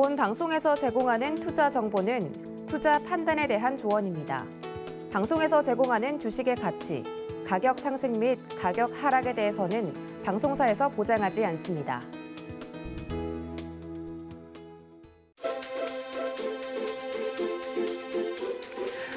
본 방송에서 제공하는 투자 정보는 투자 판단에 대한 조언입니다. 방송에서 제공하는 주식의 가치, 가격 상승 및 가격 하락에 대해서는 방송사에서 보장하지 않습니다.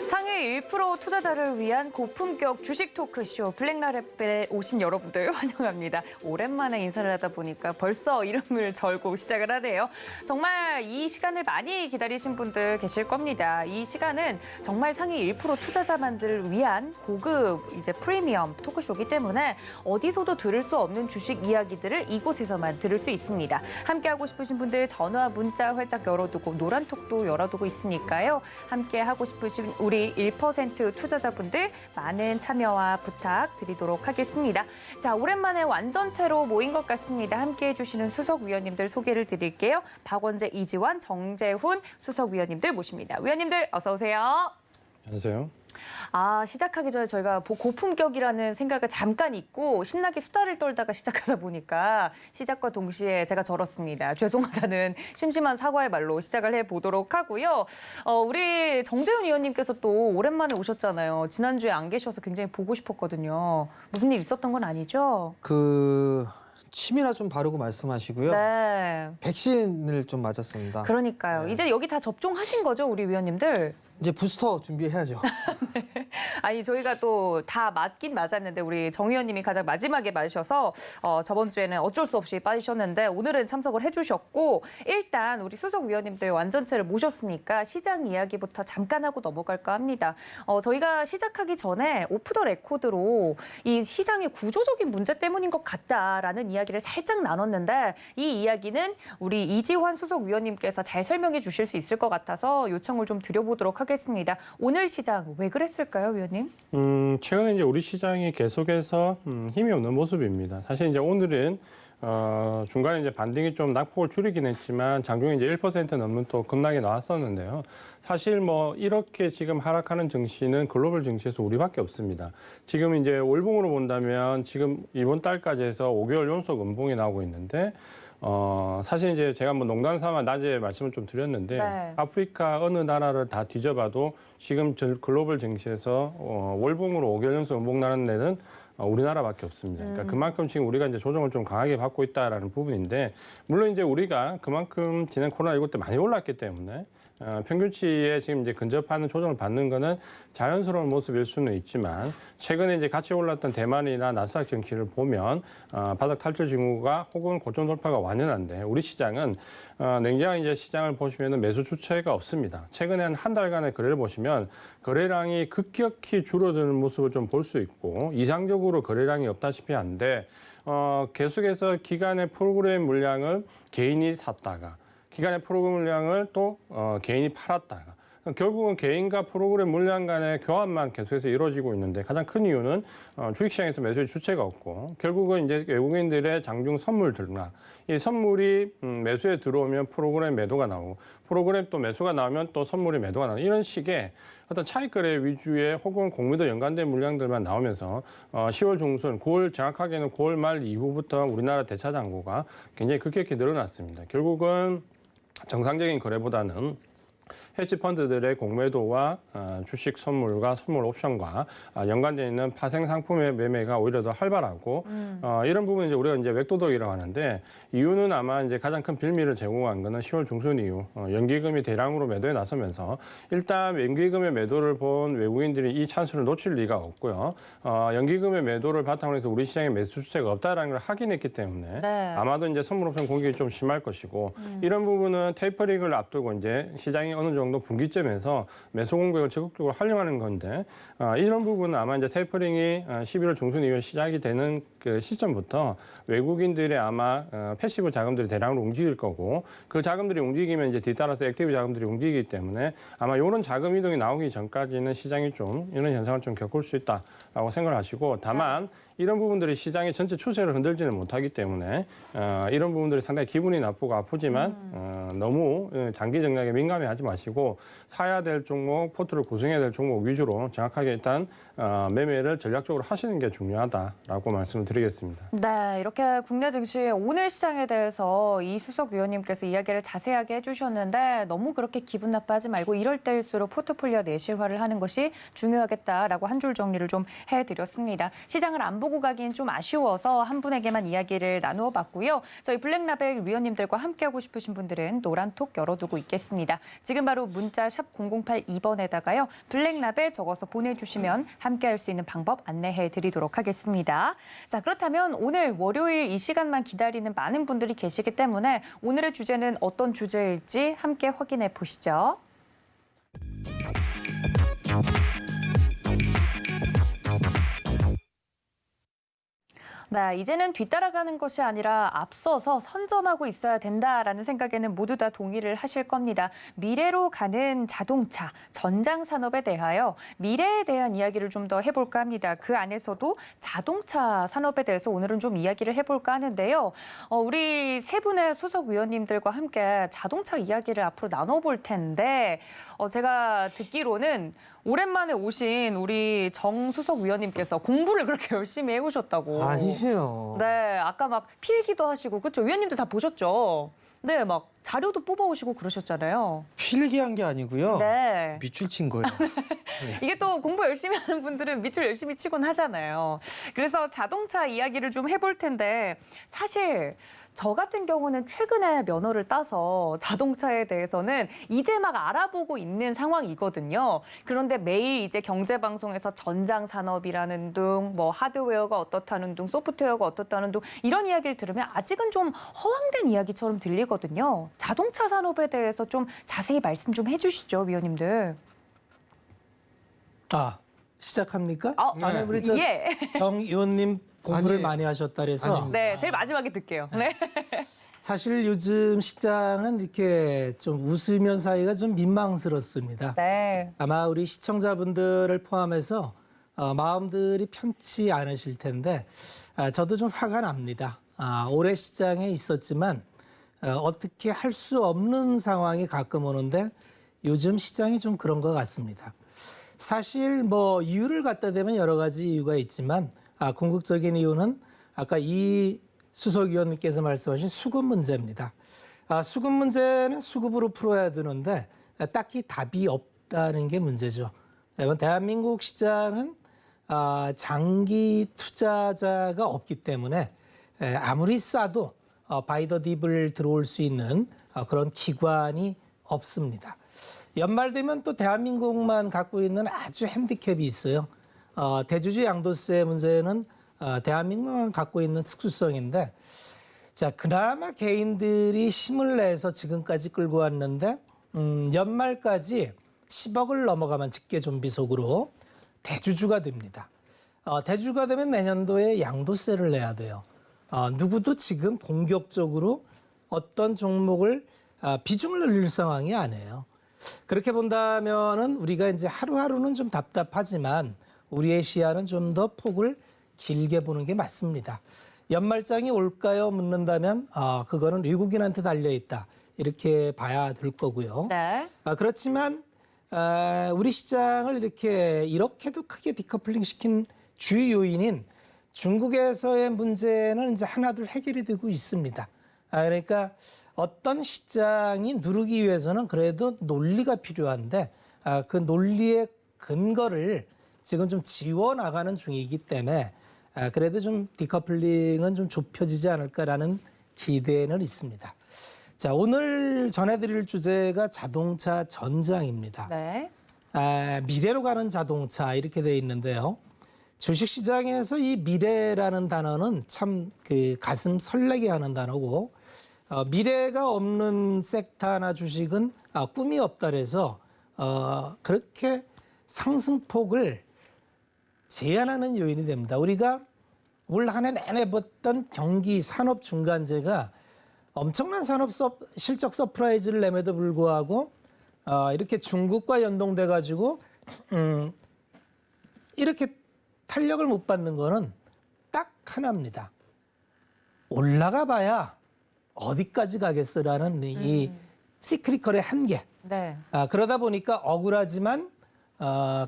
상위 1% 투자자를 위한 고품격 주식 토크쇼 블랙라벨에 오신 여러분들 환영합니다. 오랜만에 인사를 하다 보니까 벌써 이름을 절고 시작을 하네요. 정말 이 시간을 많이 기다리신 분들 계실 겁니다. 이 시간은 정말 상위 1% 투자자만들을 위한 고급 프리미엄 토크쇼이기 때문에 어디서도 들을 수 없는 주식 이야기들을 이곳에서만 들을 수 있습니다. 함께하고 싶으신 분들 전화, 문자 활짝 열어두고 노란톡도 열어두고 있으니까요. 함께하고 싶으신 우리 1% 투자자분들 많은 참여와 부탁드리도록 하겠습니다. 자, 오랜만에 완전체로 모인 것 같습니다. 함께해 주시는 수석위원님들 소개를 드릴게요. 박원재, 이지환, 정재훈 수석위원님들 모십니다. 위원님들 어서 오세요. 안녕하세요. 시작하기 전에 저희가 고품격이라는 생각을 잠깐 잊고 신나게 수다를 떨다가 시작하다 보니까 시작과 동시에 제가 절었습니다. 죄송하다는 심심한 사과의 말로 시작을 해보도록 하고요. 우리 정재훈 위원님께서 또 오랜만에 오셨잖아요. 지난주에 안 계셔서 굉장히 보고 싶었거든요. 무슨 일 있었던 건 아니죠? 침이나 좀 바르고 말씀하시고요. 네. 백신을 좀 맞았습니다. 그러니까요. 네. 이제 여기 다 접종하신 거죠, 우리 위원님들? 이제 부스터 준비해야죠. 네. 아니 저희가 또 다 맞긴 맞았는데 우리 정 의원님이 가장 마지막에 맞으셔서 저번 주에는 어쩔 수 없이 빠지셨는데 오늘은 참석을 해주셨고 일단 우리 수석 위원님들 완전체를 모셨으니까 시장 이야기부터 잠깐 하고 넘어갈까 합니다. 저희가 시작하기 전에 오프 더 레코드로 이 시장의 구조적인 문제 때문인 것 같다라는 이야기를 살짝 나눴는데 이 이야기는 우리 이지환 수석 위원님께서 잘 설명해 주실 수 있을 것 같아서 요청을 좀 드려보도록 하겠습니다. 오늘 시장 왜 그랬을까요, 위원님? 최근에 이제 우리 시장이 계속해서 힘이 없는 모습입니다. 사실 이제 오늘은 중간에 이제 반등이 좀 낙폭을 줄이긴 했지만 장중에 이제 1% 넘는 또 급락이 나왔었는데요. 사실 뭐 이렇게 지금 하락하는 증시는 글로벌 증시에서 우리밖에 없습니다. 지금 이제 월봉으로 본다면 지금 이번 달까지 해서 5개월 연속 음봉이 나오고 있는데 사실 이제 제가 뭐 농담 삼아 낮에 말씀을 좀 드렸는데 네. 아프리카 어느 나라를 다 뒤져봐도 지금 글로벌 증시에서 월봉으로 5개월 연속 음봉 나는 데는 우리나라밖에 없습니다. 그러니까 그만큼 지금 우리가 이제 조정을 좀 강하게 받고 있다라는 부분인데 물론 이제 우리가 그만큼 지난 코로나19 때 많이 올랐기 때문에 평균치에 지금 이제 근접하는 조정을 받는 거는 자연스러운 모습일 수는 있지만 최근에 이제 같이 올랐던 대만이나 나스닥 증시를 보면 바닥 탈출 징후가 혹은 고점 돌파가 완연한데 우리 시장은 냉정한 이제 시장을 보시면은 매수 주체가 없습니다. 최근에 한 달간의 거래를 보시면 거래량이 급격히 줄어드는 모습을 좀 볼 수 있고 이상적으로 거래량이 없다시피 한데 계속해서 기간의 프로그램 물량을 개인이 샀다가 기간의 프로그램 물량을 또 개인이 팔았다가 결국은 개인과 프로그램 물량 간의 교환만 계속해서 이루어지고 있는데 가장 큰 이유는 주식시장에서 매수의 주체가 없고 결국은 이제 외국인들의 장중 선물 등락 이 선물이 매수에 들어오면 프로그램 매도가 나오고 프로그램 또 매수가 나오면 또 선물이 매도가 나오고 이런 식의 어떤 차익거래 위주의 혹은 공매도 연관된 물량들만 나오면서 10월 중순, 9월 정확하게는 9월 말 이후부터 우리나라 대차 잔고가 굉장히 급격히 늘어났습니다. 결국은 정상적인 거래보다는 헤지 펀드들의 공매도와 주식 선물과 선물 옵션과 연관되어 있는 파생 상품의 매매가 오히려 더 활발하고 이런 부분 이제 우리가 이제 맥도덕이라고 하는데 이유는 아마 이제 가장 큰 빌미를 제공한 거는 10월 중순 이후 연기금이 대량으로 매도에 나서면서 일단 연기금의 매도를 본 외국인들이 이 찬스를 놓칠 리가 없고요. 연기금의 매도를 바탕으로 해서 우리 시장에 매수 주체가 없다라는 걸 확인했기 때문에 네. 아마도 이제 선물 옵션 공격이 좀 심할 것이고 이런 부분은 테이퍼링을 앞두고 이제 시장이 어느 정도 분기점에서 매수 공격을 적극적으로 활용하는 건데 이런 부분은 아마 이제 테이퍼링이 11월 중순 이후에 시작이 되는 그 시점부터 외국인들의 아마 패시브 자금들이 대량으로 움직일 거고 그 자금들이 움직이면 이제 뒤따라서 액티브 자금들이 움직이기 때문에 아마 이런 자금 이동이 나오기 전까지는 시장이 좀 이런 현상을 좀 겪을 수 있다라고 생각을 하시고 다만 이런 부분들이 시장의 전체 추세를 흔들지는 못하기 때문에 이런 부분들이 상당히 기분이 나쁘고 아프지만 너무 장기 전략에 민감해하지 마시고 사야 될 종목, 포트를 구성해야 될 종목 위주로 정확하게 일단 매매를 전략적으로 하시는 게 중요하다라고 말씀을 드리겠습니다. 네, 이렇게 국내 증시 오늘 시장에 대해서 이수석 위원님께서 이야기를 자세하게 해주셨는데 너무 그렇게 기분 나빠하지 말고 이럴 때일수록 포트폴리오 내실화를 하는 것이 중요하겠다라고 한 줄 정리를 좀 해드렸습니다. 시장을 안 보고 가긴 좀 아쉬워서 한 분에게만 이야기를 나누어 봤고요. 저희 블랙라벨 위원님들과 함께하고 싶으신 분들은 노란톡 열어두고 있겠습니다. 지금 바로 문자 샵 0082번에다가요. 블랙라벨 적어서 보내주시면 함께할 수 있는 방법 안내해 드리도록 하겠습니다. 자, 그렇다면 오늘 월요일 이 시간만 기다리는 많은 분들이 계시기 때문에 오늘의 주제는 어떤 주제일지 함께 확인해 보시죠. 네, 이제는 뒤따라가는 것이 아니라 앞서서 선점하고 있어야 된다라는 생각에는 모두 다 동의를 하실 겁니다. 미래로 가는 자동차, 전장 산업에 대하여 미래에 대한 이야기를 좀 더 해볼까 합니다. 그 안에서도 자동차 산업에 대해서 오늘은 좀 이야기를 해볼까 하는데요. 우리 세 분의 수석 위원님들과 함께 자동차 이야기를 앞으로 나눠볼 텐데 제가 듣기로는 오랜만에 오신 우리 정수석 위원님께서 공부를 그렇게 열심히 해오셨다고. 아니에요. 네, 아까 막 필기도 하시고, 그렇죠? 위원님들 다 보셨죠? 네, 막 자료도 뽑아오시고 그러셨잖아요. 필기한 게 아니고요. 네. 밑줄 친 거예요. 이게 또 공부 열심히 하는 분들은 밑줄 열심히 치곤 하잖아요. 그래서 자동차 이야기를 좀 해볼 텐데 사실 저 같은 경우는 최근에 면허를 따서 자동차에 대해서는 이제 막 알아보고 있는 상황이거든요. 그런데 매일 이제 경제방송에서 전장 산업이라는 둥, 뭐 하드웨어가 어떻다는 둥, 소프트웨어가 어떻다는 둥 이런 이야기를 들으면 아직은 좀 허황된 이야기처럼 들리거든요. 자동차 산업에 대해서 좀 자세히 말씀 좀 해주시죠, 위원님들. 시작합니까? 네. 우리 정 의원님 공부를 아니에요. 많이 하셨다 그래서 아닙니다. 네, 제일 마지막에 듣게요. 네. 사실 요즘 시장은 이렇게 좀 웃으면 사이가 좀 민망스럽습니다. 네. 아마 우리 시청자분들을 포함해서 마음들이 편치 않으실 텐데 저도 좀 화가 납니다. 올해 시장에 있었지만 어떻게 할 수 없는 상황이 가끔 오는데 요즘 시장이 좀 그런 것 같습니다. 사실 뭐 이유를 갖다 대면 여러 가지 이유가 있지만 궁극적인 이유는 아까 이 수석위원님께서 말씀하신 수급 문제입니다. 수급 문제는 수급으로 풀어야 되는데 딱히 답이 없다는 게 문제죠. 대한민국 시장은 장기 투자자가 없기 때문에 아무리 싸도 바이 더 딥을 들어올 수 있는 그런 기관이 없습니다. 연말 되면 또 대한민국만 갖고 있는 아주 핸디캡이 있어요. 대주주 양도세 문제는 대한민국만 갖고 있는 특수성인데, 자 그나마 개인들이 힘을 내서 지금까지 끌고 왔는데 연말까지 10억을 넘어가면 직계존비속으로 대주주가 됩니다. 대주주가 되면 내년도에 양도세를 내야 돼요. 누구도 지금 본격적으로 어떤 종목을 비중을 늘릴 상황이 아니에요. 그렇게 본다면은 우리가 이제 하루하루는 좀 답답하지만 우리의 시야는 좀 더 폭을 길게 보는 게 맞습니다. 연말장이 올까요? 묻는다면 그거는 외국인한테 달려 있다. 이렇게 봐야 될 거고요. 네. 그렇지만 우리 시장을 이렇게도 크게 디커플링 시킨 주요 요인인 중국에서의 문제는 이제 하나둘 해결이 되고 있습니다. 그러니까 어떤 시장이 누르기 위해서는 그래도 논리가 필요한데 그 논리의 근거를 지금 좀 지워나가는 중이기 때문에 그래도 좀 디커플링은 좀 좁혀지지 않을까라는 기대는 있습니다. 자, 오늘 전해드릴 주제가 자동차 전장입니다. 네. 미래로 가는 자동차 이렇게 되어 있는데요. 주식시장에서 이 미래라는 단어는 참 가슴 설레게 하는 단어고 미래가 없는 섹터나 주식은 꿈이 없다 그래서 그렇게 상승폭을 제한하는 요인이 됩니다. 우리가 올 한 해 내내 봤던 경기 산업 중간재가 엄청난 산업 실적 서프라이즈를 내매도 불구하고 이렇게 중국과 연동돼 가지고 이렇게 탄력을 못 받는 거는 하나입니다. 올라가 봐야 어디까지 가겠어라는 이 시크릿컬의 한계. 네. 그러다 보니까 억울하지만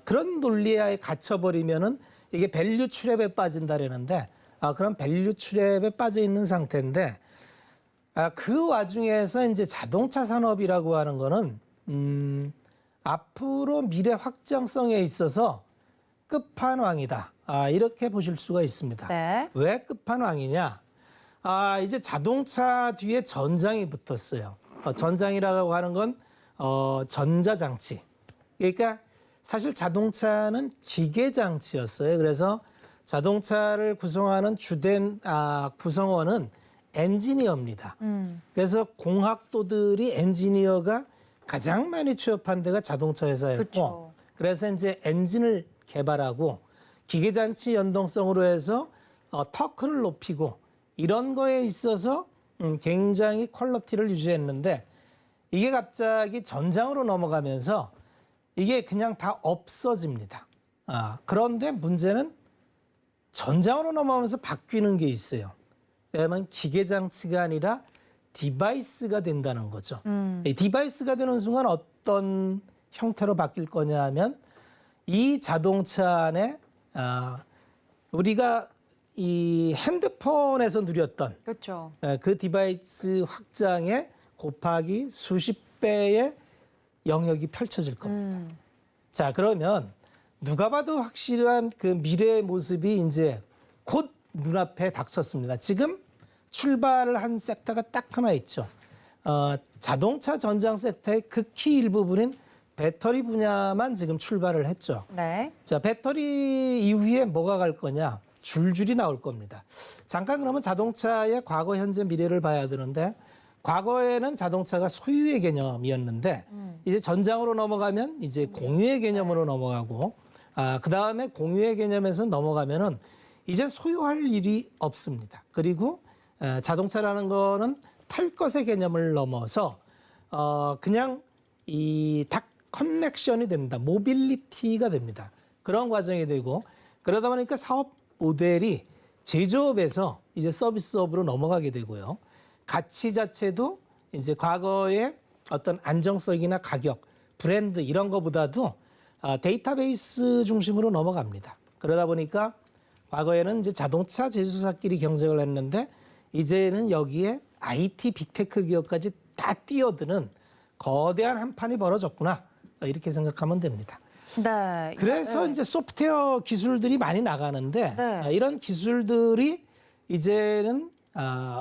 그런 논리에 갇혀버리면은 이게 밸류 트랩에 빠진다라는데 그런 밸류 트랩에 빠져 있는 상태인데 그 와중에서 이제 자동차 산업이라고 하는 거는 앞으로 미래 확장성에 있어서 끝판왕이다. 이렇게 보실 수가 있습니다. 네. 왜 끝판왕이냐? 이제 자동차 뒤에 전장이 붙었어요. 전장이라고 하는 건 전자장치. 그러니까 사실 자동차는 기계장치였어요. 그래서 자동차를 구성하는 주된 구성원은 엔지니어입니다. 그래서 공학도들이 엔지니어가 가장 많이 취업한 데가 자동차 회사였고 그쵸. 그래서 이제 엔진을 개발하고 기계장치 연동성으로 해서 터크를 높이고 이런 거에 있어서 굉장히 퀄리티를 유지했는데 이게 갑자기 전장으로 넘어가면서 이게 그냥 다 없어집니다. 그런데 문제는 전장으로 넘어가면서 바뀌는 게 있어요. 왜냐하면 기계장치가 아니라 디바이스가 된다는 거죠. 이 디바이스가 되는 순간 어떤 형태로 바뀔 거냐 하면 이 자동차 안에 우리가 이 핸드폰에서 누렸던 그렇죠. 그 디바이스 확장에 곱하기 수십 배의 영역이 펼쳐질 겁니다. 자, 그러면 누가 봐도 확실한 그 미래의 모습이 이제 곧 눈앞에 닥쳤습니다. 지금 출발을 한 섹터가 딱 하나 있죠. 자동차 전장 섹터의 극히 일부분인 배터리 분야만 지금 출발을 했죠. 네. 자, 배터리 이후에 뭐가 갈 거냐? 줄줄이 나올 겁니다. 잠깐 그러면 자동차의 과거, 현재, 미래를 봐야 되는데 과거에는 자동차가 소유의 개념이었는데 이제 전장으로 넘어가면 이제 공유의 개념으로 넘어가고 그 다음에 공유의 개념에서 넘어가면은 이제 소유할 일이 없습니다. 그리고 자동차라는 거는 탈 것의 개념을 넘어서 그냥 이 다 커넥션이 됩니다. 모빌리티가 됩니다. 그런 과정이 되고 그러다 보니까 사업 모델이 제조업에서 이제 서비스업으로 넘어가게 되고요. 가치 자체도 이제 과거의 어떤 안정성이나 가격, 브랜드 이런 거보다도 데이터베이스 중심으로 넘어갑니다. 그러다 보니까 과거에는 이제 자동차 제조사끼리 경쟁을 했는데 이제는 여기에 IT 빅테크 기업까지 다 뛰어드는 거대한 한판이 벌어졌구나. 이렇게 생각하면 됩니다. 네. 그래서 이제 소프트웨어 기술들이 많이 나가는데 네. 이런 기술들이 이제는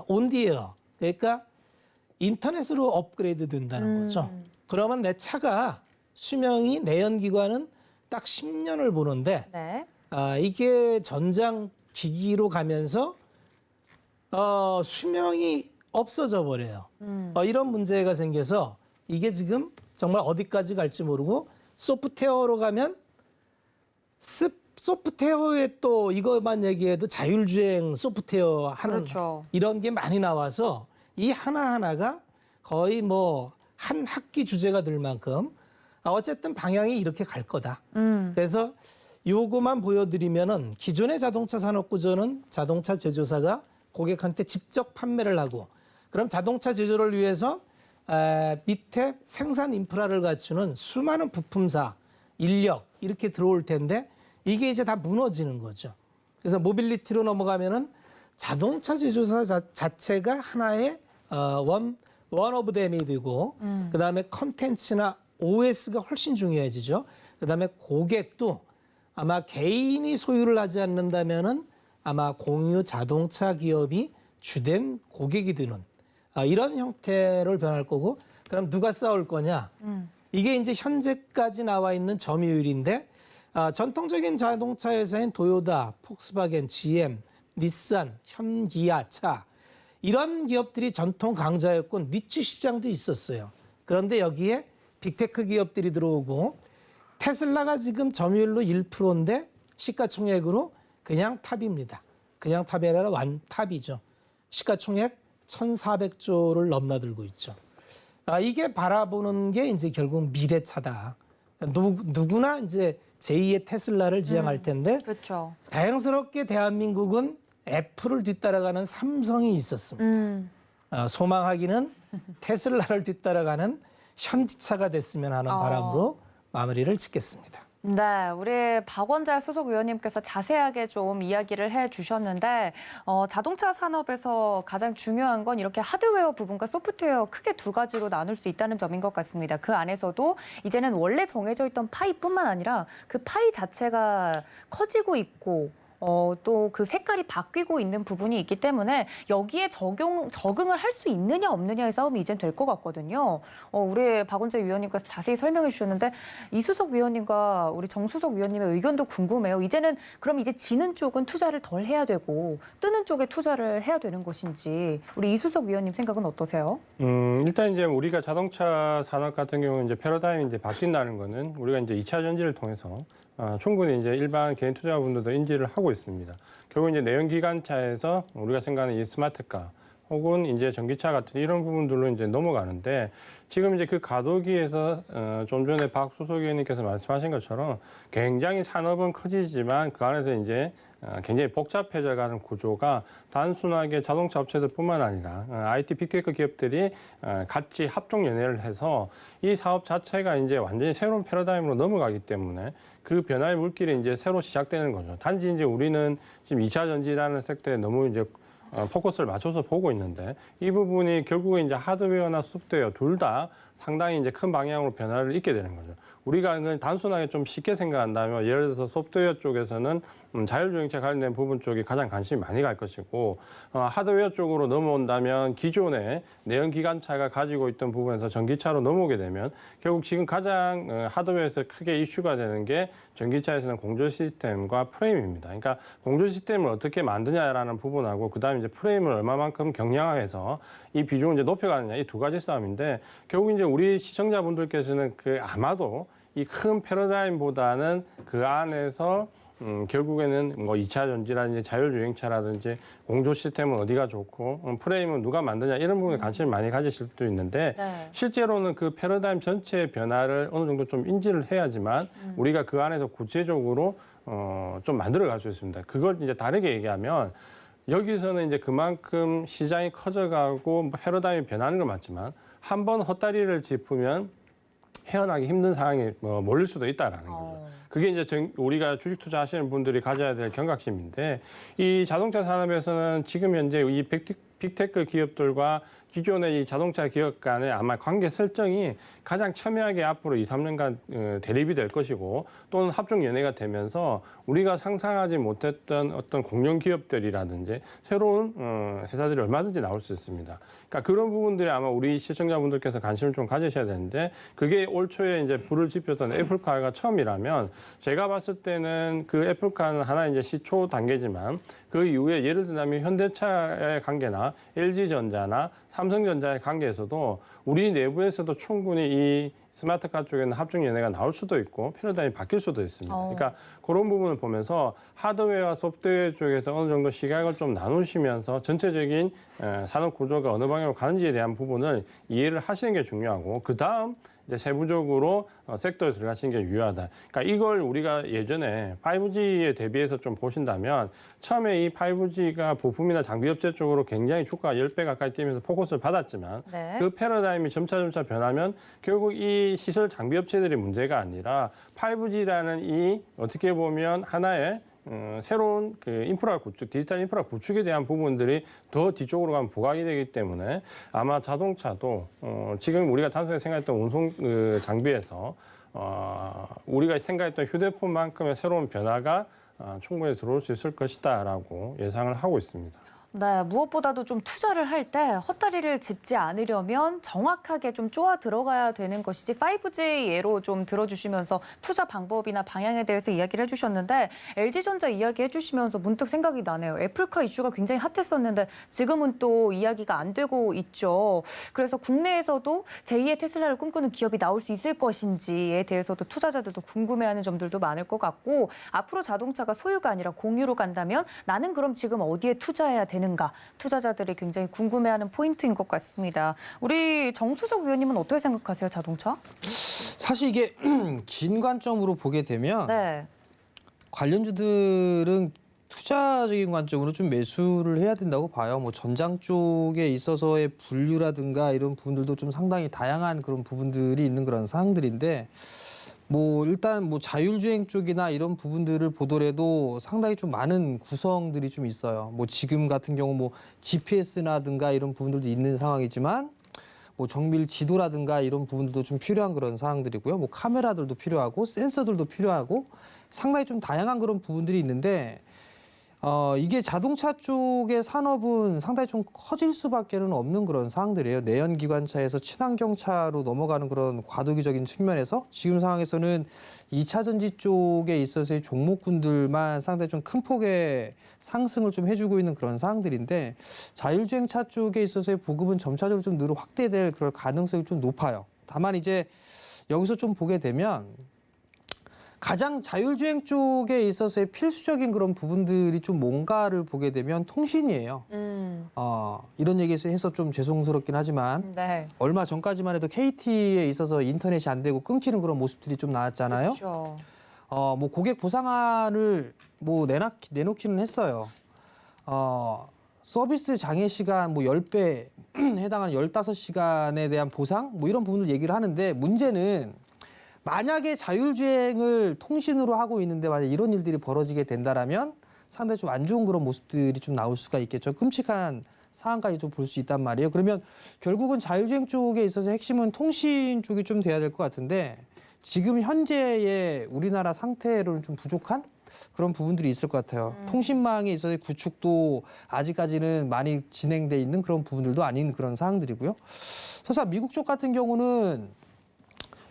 온디에어 그러니까 인터넷으로 업그레이드 된다는 거죠. 그러면 내 차가 수명이 내연기관은 딱 10년을 보는데 네. 이게 전장 기기로 가면서 수명이 없어져 버려요. 이런 문제가 생겨서 이게 지금 정말 어디까지 갈지 모르고 소프트웨어로 가면 소프트웨어에 또 이것만 얘기해도 자율주행 소프트웨어 하는 그렇죠. 이런 게 많이 나와서 이 하나하나가 거의 뭐 한 학기 주제가 될 만큼 어쨌든 방향이 이렇게 갈 거다. 그래서 요거만 보여드리면은 기존의 자동차 산업 구조는 자동차 제조사가 고객한테 직접 판매를 하고 그럼 자동차 제조를 위해서 밑에 생산 인프라를 갖추는 수많은 부품사, 인력 이렇게 들어올 텐데 이게 이제 다 무너지는 거죠. 그래서 모빌리티로 넘어가면은 자동차 제조사 자체가 하나의 원 오브 댐이 되고 그다음에 컨텐츠나 OS가 훨씬 중요해지죠. 그다음에 고객도 아마 개인이 소유를 하지 않는다면은 아마 공유 자동차 기업이 주된 고객이 되는 이런 형태로 변할 거고 그럼 누가 싸울 거냐? 이게 이제 현재까지 나와 있는 점유율인데 전통적인 자동차 회사인 도요타, 폭스바겐, GM, 닛산, 현기아차 이런 기업들이 전통 강자였고 니치 시장도 있었어요. 그런데 여기에 빅테크 기업들이 들어오고 테슬라가 지금 점유율로 1%인데 시가총액으로 그냥 탑입니다. 그냥 탑이 아니라 완탑이죠. 시가총액 1,400조를 넘나들고 있죠. 이게 바라보는 게 이제 결국 미래차다. 누구나 이제 제2의 테슬라를 지향할 텐데 그렇죠. 다행스럽게 대한민국은 애플을 뒤따라가는 삼성이 있었습니다. 소망하기는 테슬라를 뒤따라가는 현대차가 됐으면 하는 바람으로 마무리를 짓겠습니다. 네, 우리 박원자 소속 의원님께서 자세하게 좀 이야기를 해주셨는데 자동차 산업에서 가장 중요한 건 이렇게 하드웨어 부분과 소프트웨어 크게 두 가지로 나눌 수 있다는 점인 것 같습니다. 그 안에서도 이제는 원래 정해져 있던 파이뿐만 아니라 그 파이 자체가 커지고 있고 또 그 색깔이 바뀌고 있는 부분이 있기 때문에 여기에 적응을 할 수 있느냐 없느냐의 싸움이 이젠 될 것 같거든요. 우리 박원재 위원님께서 자세히 설명해 주셨는데 이수석 위원님과 우리 정수석 위원님의 의견도 궁금해요. 이제는 그럼 이제 지는 쪽은 투자를 덜 해야 되고 뜨는 쪽에 투자를 해야 되는 것인지 우리 이수석 위원님 생각은 어떠세요? 일단 이제 우리가 자동차 산업 같은 경우는 이제 패러다임이 이제 바뀐다는 거는 우리가 이제 2차 전지를 통해서 충분히 이제 일반 개인 투자자분들도 인지를 하고 있습니다. 결국 이제 내연기관차에서 우리가 생각하는 이 스마트카 혹은 이제 전기차 같은 이런 부분들로 이제 넘어가는데 지금 이제 그 가도기에서 좀 전에 박 소속 의원님께서 말씀하신 것처럼 굉장히 산업은 커지지만 그 안에서 이제 굉장히 복잡해져가는 구조가 단순하게 자동차 업체들뿐만 아니라 IT 빅테크 기업들이 같이 합종 연회를 해서 이 사업 자체가 이제 완전히 새로운 패러다임으로 넘어가기 때문에 그 변화의 물길이 이제 새로 시작되는 거죠. 단지 이제 우리는 지금 2차 전지라는 섹터에 너무 이제 포커스를 맞춰서 보고 있는데 이 부분이 결국에 이제 하드웨어나 소프트웨어 둘 다 상당히 이제 큰 방향으로 변화를 잇게 되는 거죠. 우리가 그냥 단순하게 좀 쉽게 생각한다면 예를 들어서 소프트웨어 쪽에서는 자율주행차 관련된 부분 쪽이 가장 관심이 많이 갈 것이고 하드웨어 쪽으로 넘어온다면 기존의 내연기관차가 가지고 있던 부분에서 전기차로 넘어오게 되면 결국 지금 가장 하드웨어에서 크게 이슈가 되는 게 전기차에서는 공조 시스템과 프레임입니다. 그러니까 공조 시스템을 어떻게 만드냐라는 부분하고 그다음에 이제 프레임을 얼마만큼 경량화해서 이 비중을 이제 높여가느냐 이 두 가지 싸움인데 결국 이제 우리 시청자분들께서는 그 아마도 이 큰 패러다임보다는 그 안에서 결국에는 뭐 2차 전지라든지 자율주행차라든지 공조 시스템은 어디가 좋고 프레임은 누가 만드냐 이런 부분에 관심을 많이 가지실 수도 있는데 네. 실제로는 그 패러다임 전체의 변화를 어느 정도 좀 인지를 해야지만 우리가 그 안에서 구체적으로 좀 만들어 갈 수 있습니다. 그걸 이제 다르게 얘기하면 여기서는 이제 그만큼 시장이 커져가고 패러다임이 변하는 건 맞지만 한 번 헛다리를 짚으면 헤어나기 힘든 상황에 몰릴 수도 있다라는 거죠. 그게 이제 우리가 주식 투자하시는 분들이 가져야 될 경각심인데 이 자동차 산업에서는 지금 현재 이 빅테크 기업들과 기존의 이 자동차 기업 간의 아마 관계 설정이 가장 첨예하게 앞으로 2, 3년간 대립이 될 것이고 또는 합종 연회가 되면서 우리가 상상하지 못했던 어떤 공룡 기업들이라든지 새로운 회사들이 얼마든지 나올 수 있습니다. 그러니까 그런 부분들이 아마 우리 시청자분들께서 관심을 좀 가지셔야 되는데 그게 올 초에 이제 불을 지폈던 애플카가 처음이라면 제가 봤을 때는 그 애플카는 하나 이제 시초 단계지만 그 이후에 예를 들면 현대차의 관계나 LG전자나 삼성전자의 관계에서도 우리 내부에서도 충분히 이 스마트카 쪽에는 합종 연회가 나올 수도 있고 패러다임이 바뀔 수도 있습니다. 그러니까 그런 부분을 보면서 하드웨어와 소프트웨어 쪽에서 어느 정도 시각을 좀 나누시면서 전체적인 산업 구조가 어느 방향으로 가는지에 대한 부분을 이해를 하시는 게 중요하고 그다음 이제 세부적으로 섹터에 들어가시는 게 유효하다. 그러니까 이걸 우리가 예전에 5G에 대비해서 좀 보신다면 처음에 이 5G가 부품이나 장비 업체 쪽으로 굉장히 주가가 10배 가까이 뛰면서 포커스를 받았지만 네. 그 패러다임이 점차 변하면 결국 이 시설 장비 업체들이 문제가 아니라 5G라는 이 어떻게 보면 하나의 새로운 그 인프라 구축, 디지털 인프라 구축에 대한 부분들이 더 뒤쪽으로 가면 부각이 되기 때문에 아마 자동차도 지금 우리가 단순히 생각했던 운송 장비에서 우리가 생각했던 휴대폰만큼의 새로운 변화가 충분히 들어올 수 있을 것이다라고 예상을 하고 있습니다. 네, 무엇보다도 좀 투자를 할 때 헛다리를 짚지 않으려면 정확하게 좀 쪼아 들어가야 되는 것이지 5G 예로 좀 들어주시면서 투자 방법이나 방향에 대해서 이야기를 해주셨는데 LG전자 이야기 해주시면서 문득 생각이 나네요. 애플카 이슈가 굉장히 핫했었는데 지금은 또 이야기가 안 되고 있죠. 그래서 국내에서도 제2의 테슬라를 꿈꾸는 기업이 나올 수 있을 것인지에 대해서도 투자자들도 궁금해하는 점들도 많을 것 같고 앞으로 자동차가 소유가 아니라 공유로 간다면 나는 그럼 지금 어디에 투자해야 되는가? 투자자들이 굉장히 궁금해하는 포인트인 것 같습니다. 우리 정수석 위원님은 어떻게 생각하세요, 자동차? 사실 이게 긴 관점으로 보게 되면 네. 관련주들은 투자적인 관점으로 좀 매수를 해야 된다고 봐요. 뭐 전장 쪽에 있어서의 분류라든가 이런 부분들도 좀 상당히 다양한 그런 부분들이 있는 그런 사항들인데 뭐 일단 뭐 자율주행 쪽이나 이런 부분들을 보더라도 상당히 좀 많은 구성들이 좀 있어요. 뭐 지금 같은 경우 뭐 GPS라든가 이런 부분들도 있는 상황이지만 뭐 정밀 지도라든가 이런 부분들도 좀 필요한 그런 사항들이고요. 뭐 카메라들도 필요하고 센서들도 필요하고 상당히 좀 다양한 그런 부분들이 있는데 이게 자동차 쪽의 산업은 상당히 좀 커질 수밖에는 없는 그런 상황들이에요. 내연기관차에서 친환경차로 넘어가는 그런 과도기적인 측면에서 지금 상황에서는 2차 전지 쪽에 있어서의 종목군들만 상당히 좀 큰 폭의 상승을 좀 해주고 있는 그런 상황들인데 자율주행차 쪽에 있어서의 보급은 점차적으로 좀 늘 확대될 그럴 가능성이 좀 높아요. 다만 이제 여기서 좀 보게 되면 가장 자율주행 쪽에 있어서의 필수적인 그런 부분들이 좀 뭔가를 보게 되면 통신이에요. 이런 얘기에서 해서 좀 죄송스럽긴 하지만 네. 얼마 전까지만 해도 KT에 있어서 인터넷이 안 되고 끊기는 그런 모습들이 좀 나왔잖아요. 그렇죠. 뭐 고객 보상안을 뭐 내놓기는 했어요. 서비스 장애 시간 뭐 10배 해당하는 15시간에 대한 보상 뭐 이런 부분을 얘기를 하는데 문제는 만약에 자율주행을 통신으로 하고 있는데 만약 이런 일들이 벌어지게 된다라면 상당히 좀 안 좋은 그런 모습들이 좀 나올 수가 있겠죠. 끔찍한 상황까지 좀 볼 수 있단 말이에요. 그러면 결국은 자율주행 쪽에 있어서 핵심은 통신 쪽이 좀 돼야 될 것 같은데 지금 현재의 우리나라 상태로는 좀 부족한 그런 부분들이 있을 것 같아요. 통신망에 있어서의 구축도 아직까지는 많이 진행돼 있는 그런 부분들도 아닌 그런 상황들이고요. 설사 미국 쪽 같은 경우는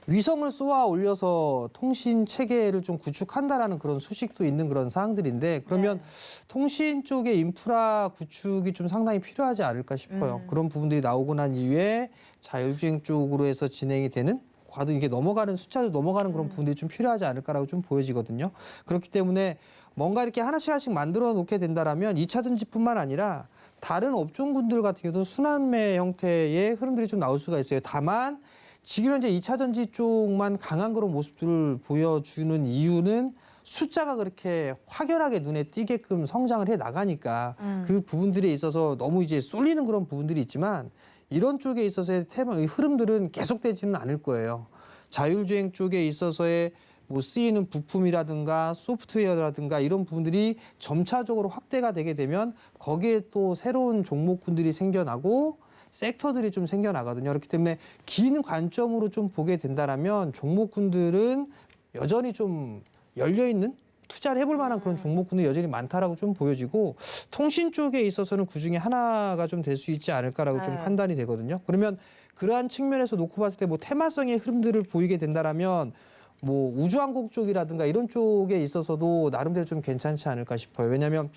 위성을 쏘아 올려서 통신 체계를 좀 구축한다라는 그런 소식도 있는 그런 사항들인데 그러면 통신 쪽의 인프라 구축이 좀 상당히 필요하지 않을까 싶어요. 그런 부분들이 나오고 난 이후에 자율주행 쪽으로 해서 진행이 되는 과도 이게 넘어가는 숫자도 넘어가는 그런 부분들이 좀 필요하지 않을까라고 좀 보여지거든요. 그렇기 때문에 뭔가 이렇게 하나씩 만들어 놓게 된다라면 2차 전지뿐만 아니라 다른 업종군들 같은 경우도 순환매 형태의 흐름들이 좀 나올 수가 있어요. 다만 지금 현재 2차 전지 쪽만 강한 그런 모습들을 보여주는 이유는 숫자가 그렇게 확연하게 눈에 띄게끔 성장을 해 나가니까 그 부분들에 있어서 너무 이제 쏠리는 그런 부분들이 있지만 이런 쪽에 있어서의 흐름들은 계속되지는 않을 거예요. 자율주행 쪽에 있어서의 뭐 쓰이는 부품이라든가 소프트웨어라든가 이런 부분들이 점차적으로 확대가 되게 되면 거기에 또 새로운 종목군들이 생겨나고 섹터들이 좀 생겨나거든요. 그렇기 때문에 긴 관점으로 좀 보게 된다라면 종목군들은 여전히 좀 열려있는 투자를 해볼 만한 그런 종목군들이 여전히 많다라고 좀 보여지고 통신 쪽에 있어서는 그중에 하나가 좀 될 수 있지 않을까라고 좀 판단이 되거든요. 그러면 그러한 측면에서 놓고 봤을 때 뭐 테마성의 흐름들을 보이게 된다라면 뭐 우주항공 쪽이라든가 이런 쪽에 있어서도 나름대로 좀 괜찮지 않을까 싶어요. 왜냐하면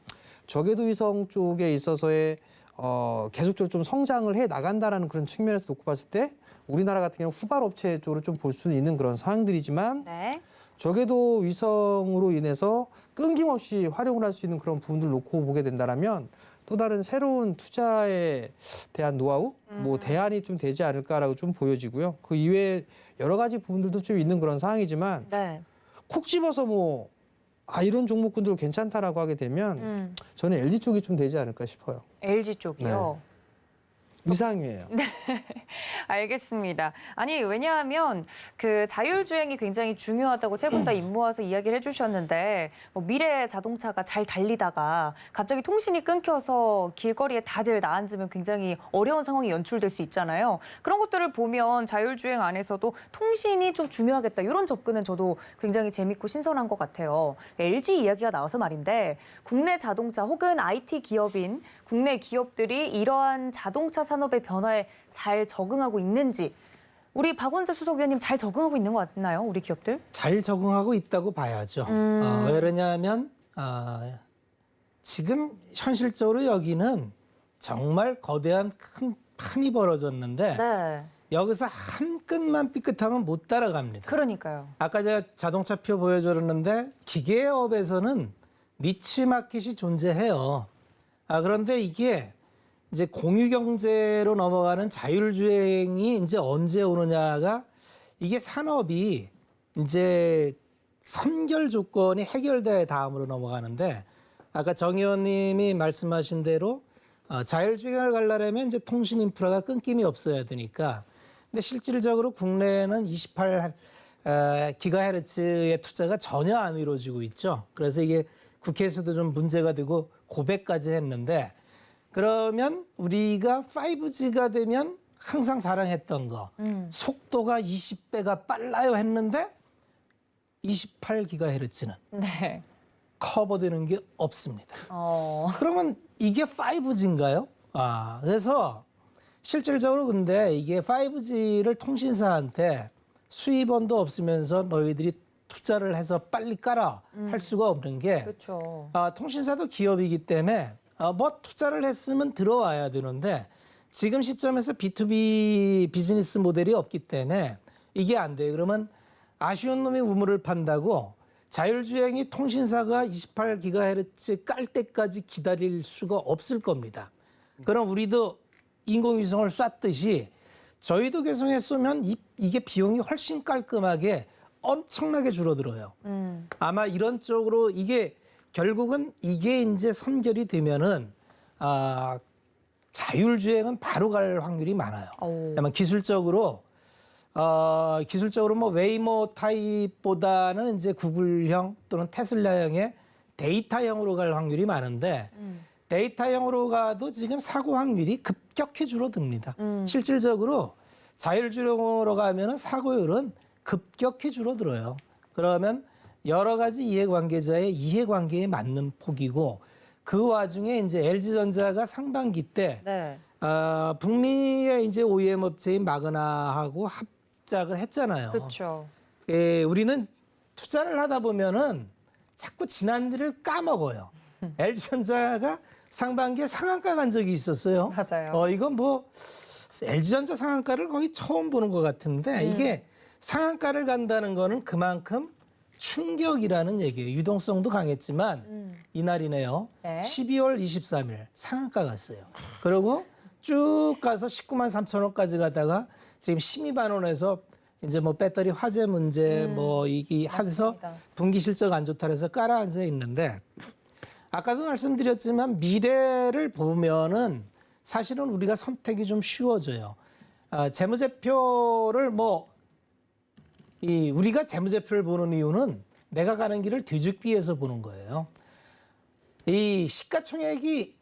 저궤도 위성 쪽에 있어서의 계속적으로 좀 성장을 해 나간다라는 그런 측면에서 놓고 봤을 때 우리나라 같은 경우 후발 업체 쪽으로 좀 볼 수는 있는 그런 상황들이지만 네. 저궤도 위성으로 인해서 끊김없이 활용을 할 수 있는 그런 부분들을 놓고 보게 된다라면 또 다른 새로운 투자에 대한 노하우, 뭐 대안이 좀 되지 않을까라고 좀 보여지고요. 그 이외에 여러 가지 부분들도 좀 있는 그런 상황이지만 네. 콕 집어서 뭐 이런 종목군들 괜찮다라고 하게 되면 저는 LG 쪽이 좀 되지 않을까 싶어요. LG 쪽이요. 이상이에요. 알겠습니다. 아니 왜냐하면 그 자율주행이 굉장히 중요하다고 세 분 다 입 모아서 이야기를 해주셨는데 뭐 미래 자동차가 잘 달리다가 갑자기 통신이 끊겨서 길거리에 다들 나앉으면 굉장히 어려운 상황이 연출될 수 있잖아요. 그런 것들을 보면 자율주행 안에서도 통신이 좀 중요하겠다 이런 접근은 저도 굉장히 재밌고 신선한 것 같아요. LG 이야기가 나와서 말인데 국내 자동차 혹은 IT 기업인 국내 기업들이 이러한 자동차 산업의 변화에 잘 적응하고 있는지 우리 박원재 수석위원님 잘 적응하고 있는 것 같나요? 우리 기업들? 잘 적응하고 있다고 봐야죠. 왜 그러냐면 지금 현실적으로 여기는 정말 거대한 큰 판이 벌어졌는데 네. 여기서 한 끗만 삐끗하면 못 따라갑니다. 그러니까요. 아까 제가 자동차표 보여줬는데 기계업에서는 니치 마켓이 존재해요. 그런데 이게 이제 공유 경제로 넘어가는 자율주행이 이제 언제 오느냐가 이게 산업이 이제 선결 조건이 해결돼 다음으로 넘어가는데 아까 정 의원님이 말씀하신 대로 자율주행을 가려면 이제 통신 인프라가 끊김이 없어야 되니까. 근데 실질적으로 국내에는 28 기가헤르츠의 투자가 전혀 안 이루어지고 있죠. 그래서 이게 국회에서도 좀 문제가 되고 고백까지 했는데, 그러면 우리가 5G가 되면 항상 자랑했던 거 속도가 20배가 빨라요 했는데 28기가헤르츠는 네. 커버되는 게 없습니다. 그러면 이게 5G인가요? 그래서 실질적으로 근데 이게 5G를 통신사한테 수입원도 없으면서 너희들이 투자를 해서 빨리 깔아 할 수가 없는 게, 그렇죠. 통신사도 기업이기 때문에 뭐 투자를 했으면 들어와야 되는데 지금 시점에서 B2B 비즈니스 모델이 없기 때문에 이게 안 돼요. 그러면 아쉬운 놈이 우물을 판다고 자율주행이 통신사가 28기가헤르츠 깔 때까지 기다릴 수가 없을 겁니다. 그럼 우리도 인공위성을 쐈듯이 저희도 개성에 쏘면 이게 비용이 훨씬 깔끔하게 엄청나게 줄어들어요. 아마 이런 쪽으로 이게 결국은 이게 이제 선결이 되면은 자율주행은 바로 갈 확률이 많아요. 왜냐면 기술적으로 뭐 웨이모 타입보다는 이제 구글형 또는 테슬라형의 데이터형으로 갈 확률이 많은데 데이터형으로 가도 지금 사고 확률이 급격히 줄어듭니다. 실질적으로 자율주행으로 가면은 사고율은 급격히 줄어들어요. 그러면 여러 가지 이해관계자의 이해관계에 맞는 폭이고, 그 와중에 이제 LG전자가 상반기 때 네. 북미의 이제 OEM 업체인 마그나하고 합작을 했잖아요. 그렇죠. 우리는 투자를 하다 보면은 자꾸 지난 일을 까먹어요. LG전자가 상반기에 상한가 간 적이 있었어요. 맞아요. 이건 뭐 LG전자 상한가를 거의 처음 보는 것 같은데 이게 상한가를 간다는 거는 그만큼 충격이라는 얘기예요. 유동성도 강했지만 이날이네요. 네. 12월 23일 상한가 갔어요. 그리고 쭉 가서 19만 3천 원까지 가다가 지금 12만 원에서 이제 뭐 배터리 화재 문제 뭐 이게 해서 맞습니다. 분기 실적 안 좋다 해서 깔아앉아 있는데, 아까도 말씀드렸지만 미래를 보면은 사실은 우리가 선택이 좀 쉬워져요. 재무제표를 우리가 재무제표를 보는 이유는 내가 가는 길을 뒤죽기 위해서 보는 거예요. 이 시가총액이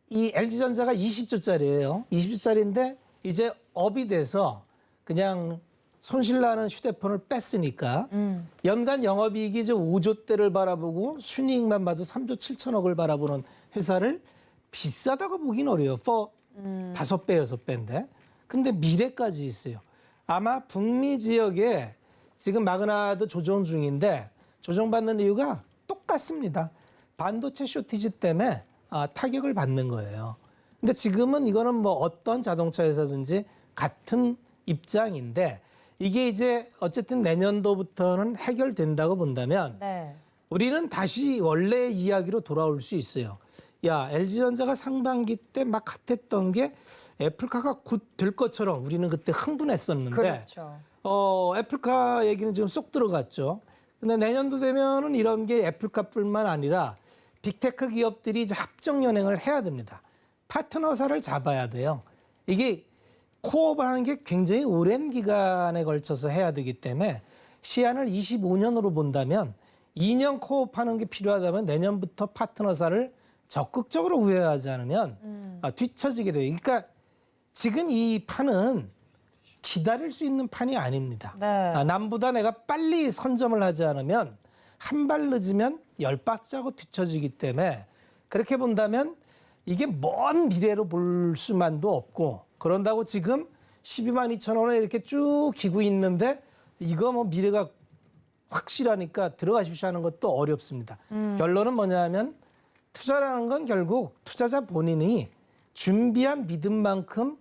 이 LG전자가 20조짜리예요. 20조짜리인데 이제 업이 돼서 그냥 손실나는 휴대폰을 뺐으니까 연간 영업이익이 이제 5조대를 바라보고 순이익만 봐도 3조 7천억을 바라보는 회사를 비싸다고 보긴 어려요. 5배, 6배인데. 근데 미래까지 있어요. 아마 북미 지역에 지금 마그나도 조정 중인데 조정받는 이유가 똑같습니다. 반도체 쇼티지 때문에 타격을 받는 거예요. 근데 지금은 이거는 뭐 어떤 자동차 회사든지 같은 입장인데, 이게 이제 어쨌든 내년도부터는 해결된다고 본다면 네. 우리는 다시 원래의 이야기로 돌아올 수 있어요. 야, LG전자가 상반기 때 막 핫했던 게 애플카가 곧 될 것처럼 우리는 그때 흥분했었는데, 그렇죠. 애플카 얘기는 지금 쏙 들어갔죠. 근데 내년도 되면은 이런 게 애플카뿐만 아니라 빅테크 기업들이 이제 합정 연행을 해야 됩니다. 파트너사를 잡아야 돼요. 이게 코업하는 게 굉장히 오랜 기간에 걸쳐서 해야 되기 때문에 시한을 25년으로 본다면 2년 코업하는 게 필요하다면 내년부터 파트너사를 적극적으로 구애하지 않으면 뒤처지게 돼요. 그러니까 지금 이 판은 기다릴 수 있는 판이 아닙니다. 네. 남보다 내가 빨리 선점을 하지 않으면 한 발 늦으면 10박자고 뒤처지기 때문에, 그렇게 본다면 이게 먼 미래로 볼 수만도 없고, 그런다고 지금 12만 2천 원에 이렇게 쭉 기고 있는데 이거 뭐 미래가 확실하니까 들어가십시오 하는 것도 어렵습니다. 결론은 뭐냐면 투자라는 건 결국 투자자 본인이 준비한 믿음만큼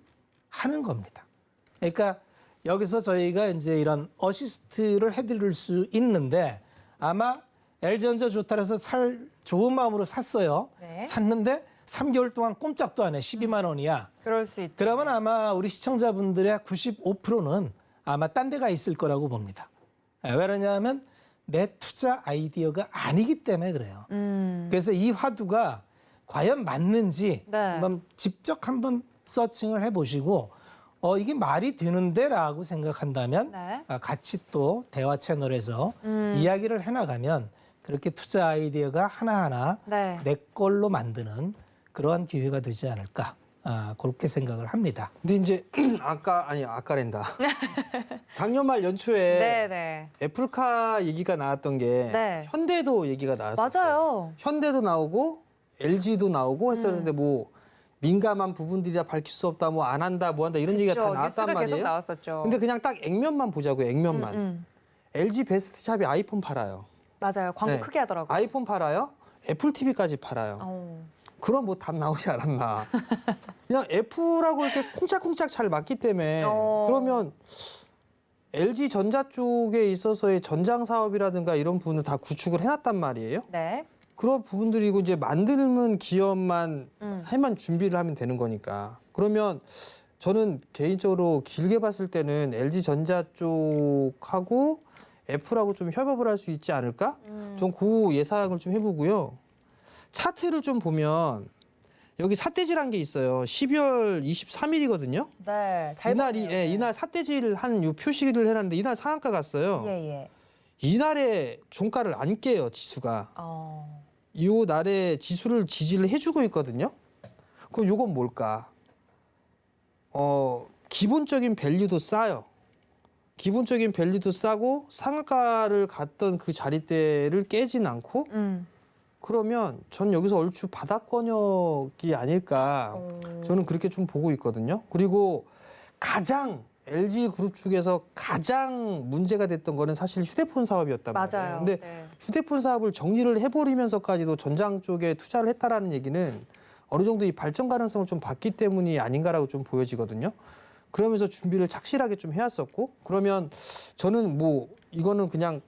하는 겁니다. 그러니까 여기서 저희가 이제 이런 어시스트를 해드릴 수 있는데, 아마 LG전자 좋다 해서 좋은 마음으로 샀어요. 네. 샀는데 3개월 동안 꼼짝도 안 해. 12만 원이야. 그럴 수 있죠. 그러면 아마 우리 시청자분들의 95%는 아마 딴 데가 있을 거라고 봅니다. 왜냐하면 내 투자 아이디어가 아니기 때문에 그래요. 그래서 이 화두가 과연 맞는지 네. 한번 직접 한번 서칭을 해보시고 이게 말이 되는데라고 생각한다면 네. 같이 또 대화 채널에서 이야기를 해나가면 그렇게 투자 아이디어가 하나하나 네. 내 걸로 만드는 그러한 기회가 되지 않을까 그렇게 생각을 합니다. 근데 이제 아까랜다. 작년 말 연초에 네네. 애플카 얘기가 나왔던 게 네. 현대도 얘기가 나왔었어요. 맞아요. 현대도 나오고 LG도 나오고 했었는데 뭐 민감한 부분들이라 밝힐 수 없다, 뭐 안 한다, 뭐 한다 이런 얘기가 다 그렇죠. 나왔단 뉴스가 계속 말이에요. 나왔었죠. 근데 그냥 딱 액면만 보자고요. 액면만. LG 베스트샵이 아이폰 팔아요. 맞아요. 광고 네. 크게 하더라고요. 아이폰 팔아요. 애플 TV까지 팔아요. 그럼 뭐 답 나오지 않았나. 그냥 애플하고 이렇게 콩짝콩짝 잘 맞기 때문에 그러면 LG 전자 쪽에 있어서의 전장 사업이라든가 이런 부분을 다 구축을 해놨단 말이에요. 네. 그런 부분들이고 이제 만드는 기업만 해만 준비를 하면 되는 거니까. 그러면 저는 개인적으로 길게 봤을 때는 LG 전자 쪽하고 애플하고 좀 협업을 할 수 있지 않을까? 전 그 예상을 좀 해보고요. 차트를 좀 보면 여기 삿대질한 게 있어요. 12월 23일이거든요. 네. 잘 이날이 보네요. 이날 삿대질 한 요 표시를 해놨는데 이날 상한가 갔어요. 예. 이날에 종가를 안 깨요 지수가. 요 날에 지수를 지지를 해주고 있거든요. 그럼 요건 뭘까? 기본적인 밸류도 싸요. 기본적인 밸류도 싸고 상한가를 갔던 그 자리대를 깨진 않고 그러면 전 여기서 얼추 바닥권역이 아닐까 저는 그렇게 좀 보고 있거든요. 그리고 가장 LG 그룹 측에서 가장 문제가 됐던 거는 사실 휴대폰 사업이었단 말이에요. 맞아요. 근데 네. 휴대폰 사업을 정리를 해버리면서까지도 전장 쪽에 투자를 했다라는 얘기는 어느 정도 이 발전 가능성을 좀 봤기 때문이 아닌가라고 좀 보여지거든요. 그러면서 준비를 착실하게 좀 해왔었고 그러면 저는 뭐 이거는 그냥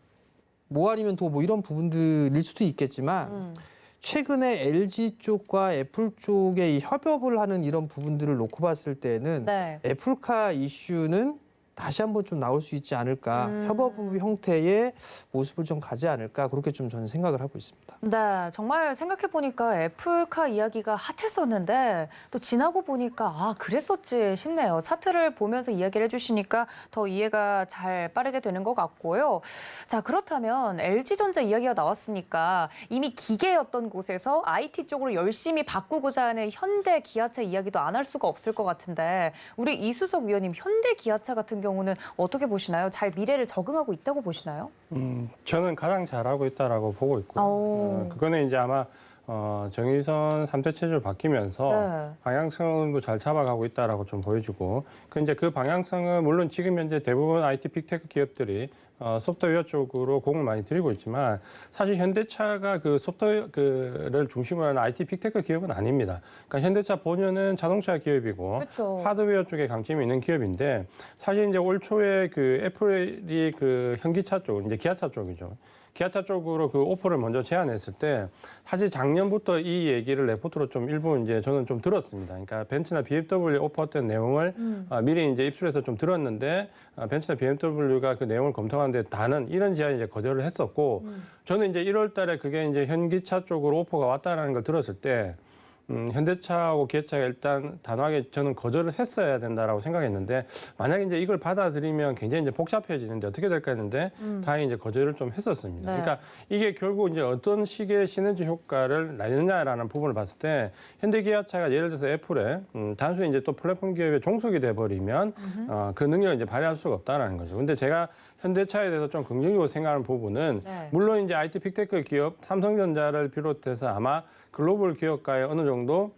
뭐 아니면 또 뭐 이런 부분들일 수도 있겠지만 최근에 LG 쪽과 애플 쪽의 이 협업을 하는 이런 부분들을 놓고 봤을 때는 네. 애플카 이슈는 다시 한번 좀 나올 수 있지 않을까 협업 형태의 모습을 좀 가지 않을까 그렇게 좀 저는 생각을 하고 있습니다. 네, 정말 생각해보니까 애플카 이야기가 핫했었는데 또 지나고 보니까 그랬었지 싶네요. 차트를 보면서 이야기를 해주시니까 더 이해가 잘 빠르게 되는 것 같고요. 자, 그렇다면 LG전자 이야기가 나왔으니까 이미 기계였던 곳에서 IT 쪽으로 열심히 바꾸고자 하는 현대 기아차 이야기도 안 할 수가 없을 것 같은데 우리 이수석 위원님 현대 기아차 같은 경우는 어떻게 보시나요? 잘 미래를 적응하고 있다고 보시나요? 저는 가장 잘하고 있다라고 보고 있고요. 그거는 이제 아마 정의선 3대 체제로 바뀌면서 네. 방향성도 잘 잡아가고 있다라고 좀 보여주고, 그 방향성은 물론 지금 현재 대부분 IT 빅테크 기업들이 소프트웨어 쪽으로 공을 많이 들이고 있지만 사실 현대차가 그 소프트웨어를 중심으로 하는 IT 빅테크 기업은 아닙니다. 그러니까 현대차 본연은 자동차 기업이고 그쵸. 하드웨어 쪽에 강점이 있는 기업인데 사실 이제 올 초에 그 애플이 그 현기차 쪽, 이제 기아차 쪽이죠. 기아차 쪽으로 그 오퍼를 먼저 제안했을 때 사실 작년부터 이 얘기를 레포트로 좀 일부 이제 저는 좀 들었습니다. 그러니까 벤츠나 BMW 오퍼했던 내용을 미리 이제 입수해서 좀 들었는데 벤츠나 BMW가 그 내용을 검토하는데 다는 이런 제안이 이제 거절을 했었고 저는 이제 1월 달에 그게 이제 현기차 쪽으로 오퍼가 왔다라는 걸 들었을 때 현대차하고 기아차가 일단 단호하게 저는 거절을 했어야 된다라고 생각했는데 만약에 이제 이걸 받아들이면 굉장히 이제 복잡해지는데 어떻게 될까 했는데 다행히 이제 거절을 좀 했었습니다. 네. 그러니까 이게 결국 이제 어떤 식의 시너지 효과를 내느냐라는 부분을 봤을 때 현대기아차가 예를 들어서 애플에 단순히 이제 또 플랫폼 기업의 종속이 돼버리면 그 능력을 이제 발휘할 수가 없다라는 거죠. 근데 제가 현대차에 대해서 좀 긍정적으로 생각하는 부분은 네. 물론 이제 IT 빅테크 기업 삼성전자를 비롯해서 아마 글로벌 기업가에 어느 정도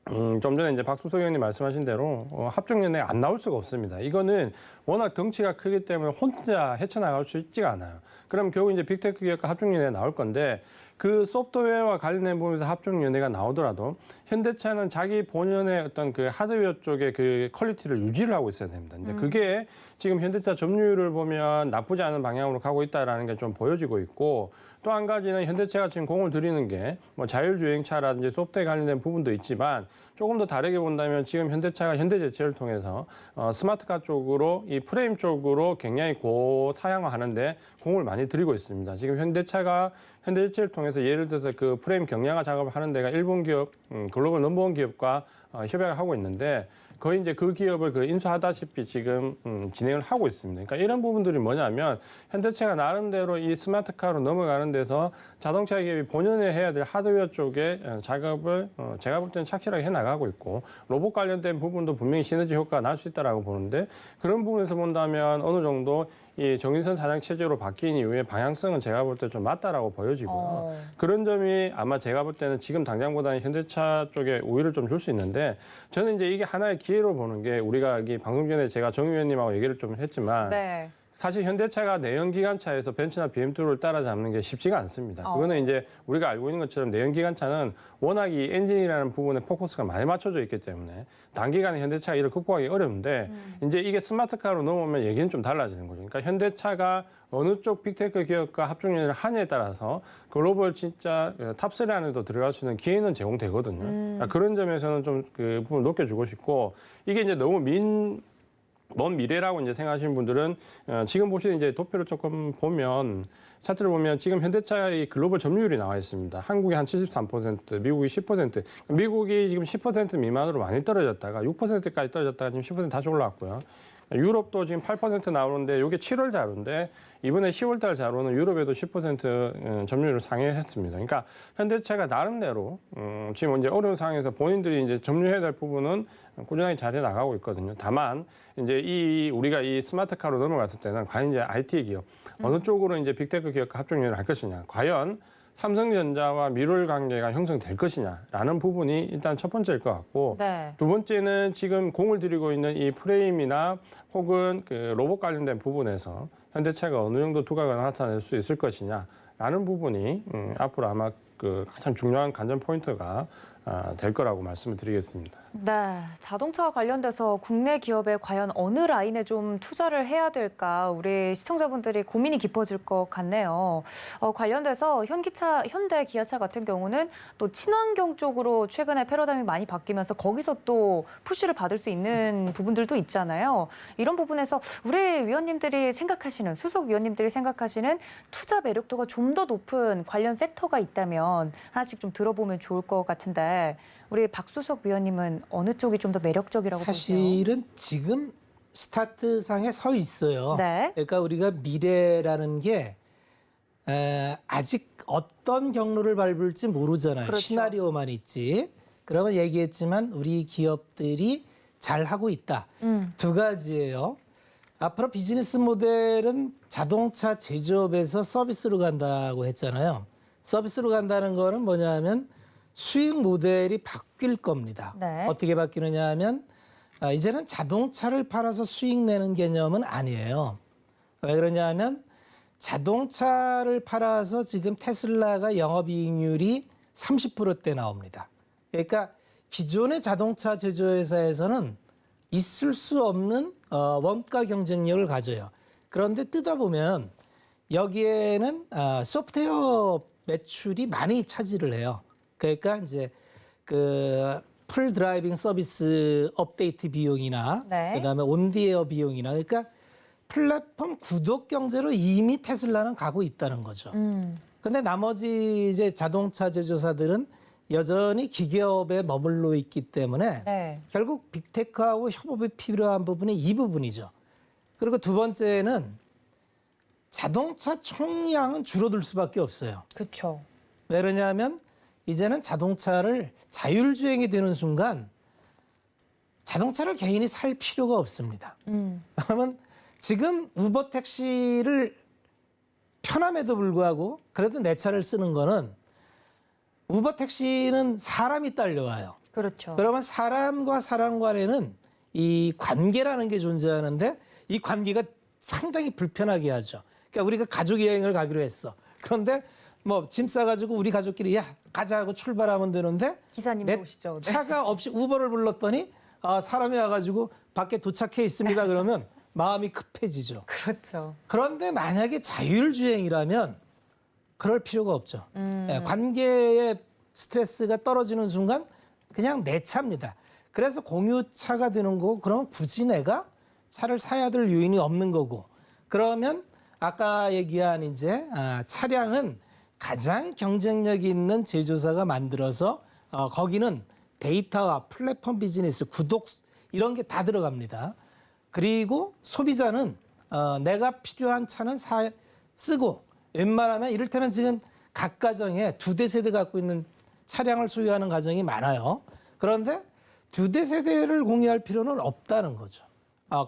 좀 전에 이제 박수석 의원님 말씀하신 대로 합종연대에 안 나올 수가 없습니다. 이거는 워낙 덩치가 크기 때문에 혼자 헤쳐나갈 수 있지가 않아요. 그럼 결국 이제 빅테크 기업과 합종연대가 나올 건데 그 소프트웨어와 관련된 부분에서 합종연대가 나오더라도 현대차는 자기 본연의 어떤 그 하드웨어 쪽의 그 퀄리티를 유지를 하고 있어야 됩니다. 근데 그게 지금 현대차 점유율을 보면 나쁘지 않은 방향으로 가고 있다라는 게 좀 보여지고 있고 또 한 가지는 현대차가 지금 공을 들이는 게 뭐 자율주행차라든지 소프트웨어 관련된 부분도 있지만 조금 더 다르게 본다면 지금 현대차가 현대제체를 통해서 스마트카 쪽으로 이 프레임 쪽으로 굉장히 고사양화하는데 공을 많이 들이고 있습니다. 지금 현대제체를 통해서 예를 들어서 그 프레임 경량화 작업을 하는 데가 일본 기업, 글로벌 넘버원 기업과 협약을 하고 있는데 거의 이제 그 기업을 인수하다시피 지금 진행을 하고 있습니다. 그러니까 이런 부분들이 뭐냐면 현대차가 나름대로 이 스마트카로 넘어가는 데서 자동차 기업이 본연에 해야 될 하드웨어 쪽에 작업을 제가 볼 때는 착실하게 해나가고 있고 로봇 관련된 부분도 분명히 시너지 효과가 날 수 있다라고 보는데 그런 부분에서 본다면 어느 정도 이 정인선 사장 체제로 바뀐 이후에 방향성은 제가 볼 때 좀 맞다라고 보여지고요. 그런 점이 아마 제가 볼 때는 지금 당장보다는 현대차 쪽에 우위를 좀 줄 수 있는데 저는 이제 이게 하나의 기회로 보는 게 우리가 여기 방송 전에 제가 정 의원님하고 얘기를 좀 했지만 네. 사실 현대차가 내연기관차에서 벤츠나 BMW를 따라잡는 게 쉽지가 않습니다. 그거는 이제 우리가 알고 있는 것처럼 내연기관차는 워낙 이 엔진이라는 부분에 포커스가 많이 맞춰져 있기 때문에 단기간에 현대차가 이를 극복하기 어려운데 이제 이게 스마트카로 넘어오면 얘기는 좀 달라지는 거죠. 그러니까 현대차가 어느 쪽 빅테크 기업과 합종연을 하냐에 따라서 글로벌 진짜 탑3 안에도 들어갈 수 있는 기회는 제공되거든요. 그러니까 그런 점에서는 좀 그 부분을 높여주고 싶고 이게 이제 너무 먼 미래라고 이제 생각하시는 분들은 지금 보시는 이제 도표를 조금 보면 차트를 보면 지금 현대차의 글로벌 점유율이 나와 있습니다. 한국이 한 73%, 미국이 10%. 미국이 지금 10% 미만으로 많이 떨어졌다가 6%까지 떨어졌다가 지금 10% 다시 올라왔고요. 유럽도 지금 8% 나오는데 이게 7월 자료인데 이번에 10월 달 자료는 유럽에도 10% 점유율을 상회했습니다. 그러니까 현대차가 나름대로 지금 이제 어려운 상황에서 본인들이 이제 점유해야 될 부분은 꾸준하게 잘해 나가고 있거든요. 다만 이제 우리가 이 스마트카로 넘어갔을 때는 과연 이제 IT 기업 어느 쪽으로 이제 빅테크 기업과 합종연을 할 것이냐, 과연 삼성전자와 미룰 관계가 형성될 것이냐라는 부분이 일단 첫 번째일 것 같고 네. 두 번째는 지금 공을 들이고 있는 이 프레임이나 혹은 그 로봇 관련된 부분에서 현대차가 어느 정도 두각을 나타낼 수 있을 것이냐라는 부분이 앞으로 아마 그 가장 중요한 관전 포인트가 될 거라고 말씀을 드리겠습니다. 네, 자동차와 관련돼서 국내 기업에 과연 어느 라인에 좀 투자를 해야 될까 우리 시청자분들이 고민이 깊어질 것 같네요. 관련돼서 현대 기아차 같은 경우는 또 친환경 쪽으로 최근에 패러다임이 많이 바뀌면서 거기서 또 푸시를 받을 수 있는 부분들도 있잖아요. 이런 부분에서 우리 위원님들이 생각하시는 수석 위원님들이 생각하시는 투자 매력도가 좀 더 높은 관련 섹터가 있다면 하나씩 좀 들어보면 좋을 것 같은데 우리 박수석 위원님은 어느 쪽이 좀 더 매력적이라고 보세요? 사실은 지금 스타트상에 서 있어요. 네. 그러니까 우리가 미래라는 게 아직 어떤 경로를 밟을지 모르잖아요. 그렇죠. 시나리오만 있지. 그러면 얘기했지만 우리 기업들이 잘하고 있다. 두 가지예요. 앞으로 비즈니스 모델은 자동차 제조업에서 서비스로 간다고 했잖아요. 서비스로 간다는 거는 뭐냐면 수익 모델이 바뀔 겁니다. 네. 어떻게 바뀌느냐 하면 이제는 자동차를 팔아서 수익 내는 개념은 아니에요. 왜 그러냐 하면 자동차를 팔아서 지금 테슬라가 영업이익률이 30%대 나옵니다. 그러니까 기존의 자동차 제조회사에서는 있을 수 없는 원가 경쟁력을 가져요. 그런데 뜯어보면 여기에는 소프트웨어 매출이 많이 차지를 해요. 그러니까 이제 그 풀 드라이빙 서비스 업데이트 비용이나 네. 그다음에 온디에어 비용이나 그러니까 플랫폼 구독 경제로 이미 테슬라는 가고 있다는 거죠. 근데 나머지 이제 자동차 제조사들은 여전히 기계업에 머물러 있기 때문에 네. 결국 빅테크하고 협업이 필요한 부분이 이 부분이죠. 그리고 두 번째는 자동차 총량은 줄어들 수밖에 없어요. 그렇죠. 왜 그러냐면 이제는 자동차를 자율주행이 되는 순간 자동차를 개인이 살 필요가 없습니다. 그러면 지금 우버 택시를 편함에도 불구하고 그래도 내 차를 쓰는 거는 우버 택시는 사람이 딸려와요. 그렇죠. 그러면 사람과 사람 간에는 이 관계라는 게 존재하는데 이 관계가 상당히 불편하게 하죠. 그러니까 우리가 가족 여행을 가기로 했어. 그런데 뭐 짐 싸가지고 우리 가족끼리 야 가자 하고 출발하면 되는데 기사님도 내 오시죠. 네. 차가 없이 우버를 불렀더니 사람이 와가지고 밖에 도착해 있습니다. 그러면 마음이 급해지죠. 그렇죠. 그런데 만약에 자율주행이라면 그럴 필요가 없죠. 관계의 스트레스가 떨어지는 순간 그냥 내 차입니다. 그래서 공유차가 되는 거고 그러면 굳이 내가 차를 사야 될 요인이 없는 거고 그러면 아까 얘기한 이제 차량은 가장 경쟁력 있는 제조사가 만들어서 거기는 데이터와 플랫폼 비즈니스, 구독 이런 게 다 들어갑니다. 그리고 소비자는 내가 필요한 차는 쓰고 웬만하면 이를테면 지금 각 가정에 2대 세대 갖고 있는 차량을 소유하는 가정이 많아요. 그런데 2대 세대를 공유할 필요는 없다는 거죠.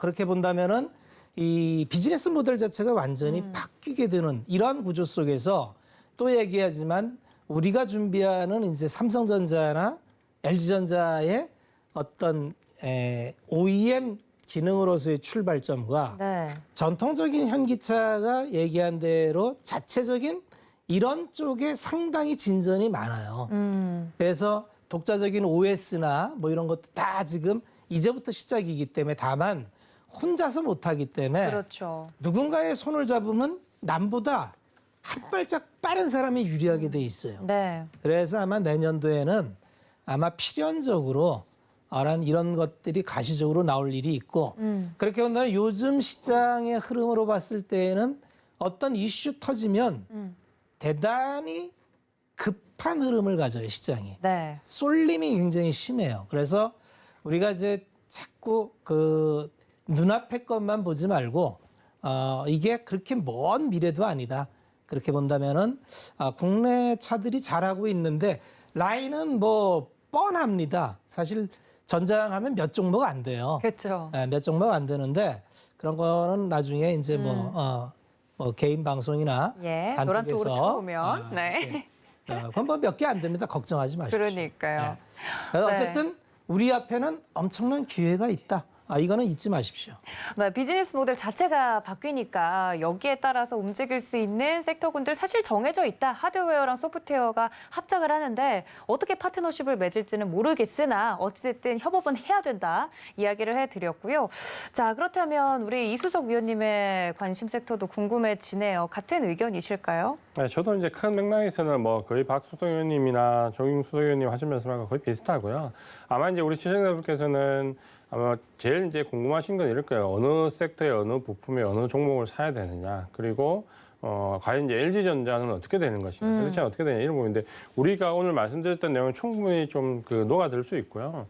그렇게 본다면은 이 비즈니스 모델 자체가 완전히 바뀌게 되는 이러한 구조 속에서 또 얘기하지만 우리가 준비하는 이제 삼성전자나 LG전자의 어떤 OEM 기능으로서의 출발점과 네. 전통적인 현기차가 얘기한 대로 자체적인 이런 쪽에 상당히 진전이 많아요. 그래서 독자적인 OS나 뭐 이런 것도 다 지금 이제부터 시작이기 때문에 다만 혼자서 못하기 때문에 그렇죠. 누군가의 손을 잡으면 남보다 한 발짝 빠른 사람이 유리하게 돼 있어요. 네. 그래서 아마 내년도에는 아마 필연적으로 이런 것들이 가시적으로 나올 일이 있고 그렇게 본다면 요즘 시장의 흐름으로 봤을 때에는 어떤 이슈 터지면 대단히 급한 흐름을 가져요, 시장이. 네. 쏠림이 굉장히 심해요. 그래서 우리가 이제 자꾸 그 눈앞의 것만 보지 말고 이게 그렇게 먼 미래도 아니다. 그렇게 본다면은 국내 차들이 잘하고 있는데 라인은 뭐 뻔합니다. 사실 전장하면 몇 종목 안 돼요. 그렇죠. 몇 종목 안 되는데 그런 거는 나중에 이제 뭐 개인 방송이나 예, 노란 단톡에서 통으로 쳐보면. 네. 그건 뭐 몇 개 안 됩니다. 걱정하지 마십시오. 그러니까요. 그래서 네. 어쨌든 우리 앞에는 엄청난 기회가 있다. 이거는 잊지 마십시오. 네, 비즈니스 모델 자체가 바뀌니까 여기에 따라서 움직일 수 있는 섹터군들 사실 정해져 있다. 하드웨어랑 소프트웨어가 합작을 하는데 어떻게 파트너십을 맺을지는 모르겠으나 어찌됐든 협업은 해야 된다. 이야기를 해드렸고요. 자, 그렇다면 우리 이수석 위원님의 관심 섹터도 궁금해지네요. 같은 의견이실까요? 네, 저도 이제 큰 맥락에서는 뭐 거의 박수석 의원님이나 정용수 의원님 하신 말씀하고 거의 비슷하고요. 아마 이제 우리 시청자분께서는 아마 제일 이제 궁금하신 건 이럴 거예요. 어느 섹터의 어느 부품의 어느 종목을 사야 되느냐. 그리고 과연 이제 LG전자는 어떻게 되는 것인가. LG전자는 어떻게 되냐 이런 부분인데 우리가 오늘 말씀드렸던 내용은 충분히 좀 녹아들 수 있고요.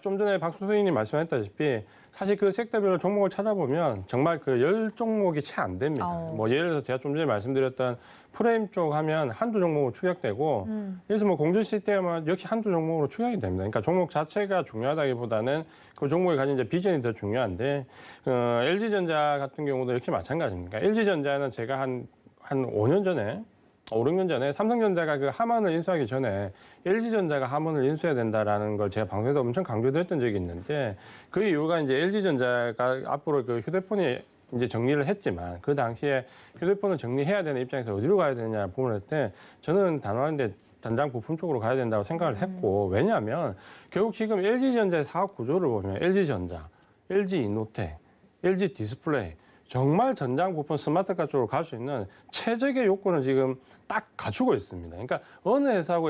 좀 전에 박수석 의원님 말씀하셨다시피 사실 그 섹터별로 종목을 찾아보면 정말 그 10종목이 채 안 됩니다. 뭐 예를 들어서 제가 좀 전에 말씀드렸던 프레임 쪽 하면 한두 종목으로 추격되고 그래서 뭐 공조 시스템은 역시 한두 종목으로 추격이 됩니다. 그러니까 종목 자체가 중요하다기보다는 그 종목이 가진 이제 비전이 더 중요한데 LG전자 같은 경우도 역시 마찬가지입니다. LG전자는 제가 한 5년 전에 5, 6년 전에 삼성전자가 그 함원을 인수하기 전에 LG전자가 함원을 인수해야 된다라는 걸 제가 방송에서 엄청 강조드렸던 적이 있는데 그 이유가 이제 LG전자가 앞으로 그 휴대폰이 이제 정리를 했지만 그 당시에 휴대폰을 정리해야 되는 입장에서 어디로 가야 되느냐 부분을 할 때 저는 단호한데 전장 부품 쪽으로 가야 된다고 생각을 했고 왜냐하면 결국 지금 LG전자의 사업 구조를 보면 LG전자, LG이노텍, LG디스플레이 정말 전장 부품 스마트카 쪽으로 갈 수 있는 최적의 요건을 지금 딱 갖추고 있습니다. 그러니까 어느 회사하고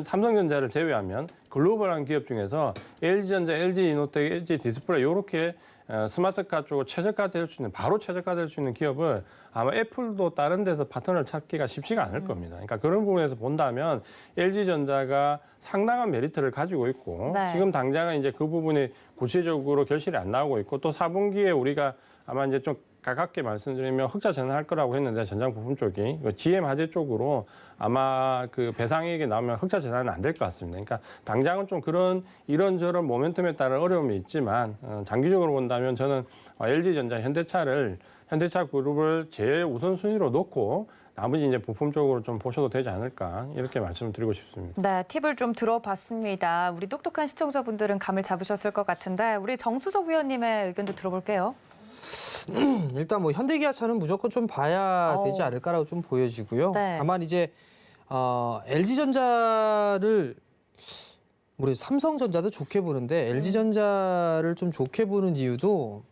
삼성전자를 제외하면 글로벌한 기업 중에서 LG전자, LG이노텍, LG디스플레이 이렇게 스마트카 쪽으로 최적화될 수 있는 바로 최적화될 수 있는 기업을 아마 애플도 다른 데서 파트너를 찾기가 쉽지가 않을 겁니다. 그러니까 그런 부분에서 본다면 LG전자가 상당한 메리트를 가지고 있고 네. 지금 당장은 이제 그 부분이 구체적으로 결실이 안 나오고 있고 또 4분기에 우리가 아마 이제 좀 가깝게 말씀드리면 흑자 전환할 거라고 했는데 전장 부품 쪽이 GM 화재 쪽으로 아마 그 배상액이 나오면 흑자 전환은 안 될 것 같습니다. 그러니까 당장은 좀 그런 이런저런 모멘텀에 따른 어려움이 있지만 장기적으로 본다면 저는 LG전자, 현대차 그룹을 제일 우선순위로 놓고 나머지 이제 부품 쪽으로 좀 보셔도 되지 않을까 이렇게 말씀을 드리고 싶습니다. 네, 팁을 좀 들어봤습니다. 우리 똑똑한 시청자분들은 감을 잡으셨을 것 같은데 우리 정수석 위원님의 의견도 들어볼게요. 일단 뭐 현대기아차는 무조건 좀 봐야 되지 않을까라고 좀 보여지고요. 네. 다만 이제 LG전자를 우리 삼성전자도 좋게 보는데 LG전자를 좀 좋게 보는 이유도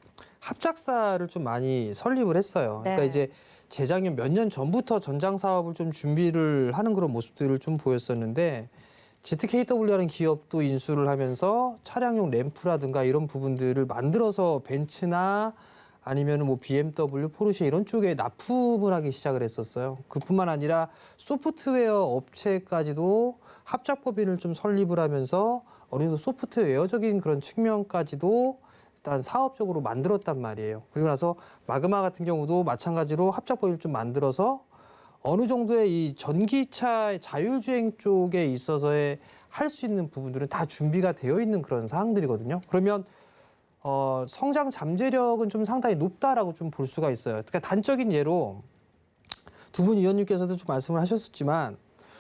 합작사를 좀 많이 설립을 했어요. 그러니까 네. 이제 재작년 몇 년 전부터 전장 사업을 좀 준비를 하는 그런 모습들을 좀 보였었는데 ZKW라는 기업도 인수를 하면서 차량용 램프라든가 이런 부분들을 만들어서 벤츠나 아니면 뭐 BMW, 포르쉐 이런 쪽에 납품을 하기 시작을 했었어요. 그뿐만 아니라 소프트웨어 업체까지도 합작법인을 좀 설립을 하면서 어느 정도 소프트웨어적인 그런 측면까지도 일단 사업적으로 만들었단 말이에요. 그리고 나서 마그마 같은 경우도 마찬가지로 합작법인을 좀 만들어서 어느 정도의 이 전기차 자율주행 쪽에 있어서의 할 수 있는 부분들은 다 준비가 되어 있는 그런 사항들이거든요. 그러면 성장 잠재력은 좀 상당히 높다라고 좀 볼 수가 있어요. 그러니까 단적인 예로 두 분 위원님께서도 좀 말씀을 하셨었지만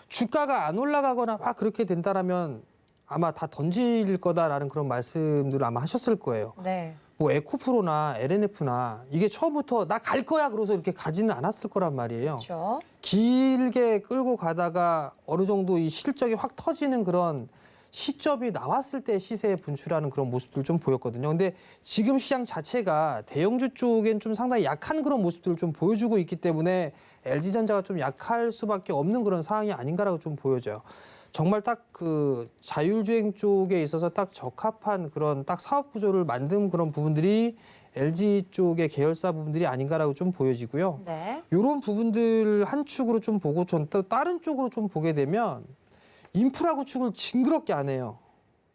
주가가 안 올라가거나 막 그렇게 된다라면 아마 다 던질 거다라는 그런 말씀들을 아마 하셨을 거예요. 네. 뭐 에코프로나 LNF나 이게 처음부터 나 갈 거야 그러서 이렇게 가지는 않았을 거란 말이에요. 그렇죠. 길게 끌고 가다가 어느 정도 이 실적이 확 터지는 그런 시점이 나왔을 때 시세에 분출하는 그런 모습들 좀 보였거든요. 근데 지금 시장 자체가 대형주 쪽엔 좀 상당히 약한 그런 모습들을 좀 보여주고 있기 때문에 LG전자가 좀 약할 수밖에 없는 그런 상황이 아닌가라고 좀 보여져요. 정말 딱 그 자율주행 쪽에 있어서 딱 적합한 그런 딱 사업 구조를 만든 그런 부분들이 LG 쪽의 계열사 부분들이 아닌가라고 좀 보여지고요. 네. 이런 부분들 한 축으로 좀 보고 전 또 다른 쪽으로 좀 보게 되면 인프라 구축을 징그럽게 안 해요.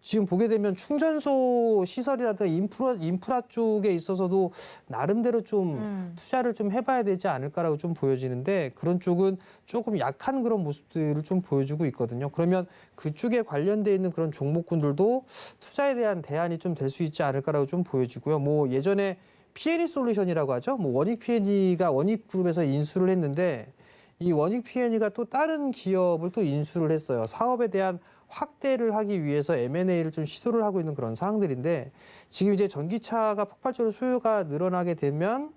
지금 보게 되면 충전소 시설이라든가 인프라 쪽에 있어서도 나름대로 좀 투자를 좀 해봐야 되지 않을까라고 좀 보여지는데 그런 쪽은 조금 약한 그런 모습들을 좀 보여주고 있거든요. 그러면 그쪽에 관련돼 있는 그런 종목군들도 투자에 대한 대안이 좀 될 수 있지 않을까라고 좀 보여지고요. 뭐 예전에 P&E 솔루션이라고 하죠. 뭐 원익 P&E가 원익그룹에서 인수를 했는데 이 원익 P&E가 또 다른 기업을 또 인수를 했어요. 사업에 대한 확대를 하기 위해서 M&A를 좀 시도를 하고 있는 그런 상황들인데 지금 이제 전기차가 폭발적으로 수요가 늘어나게 되면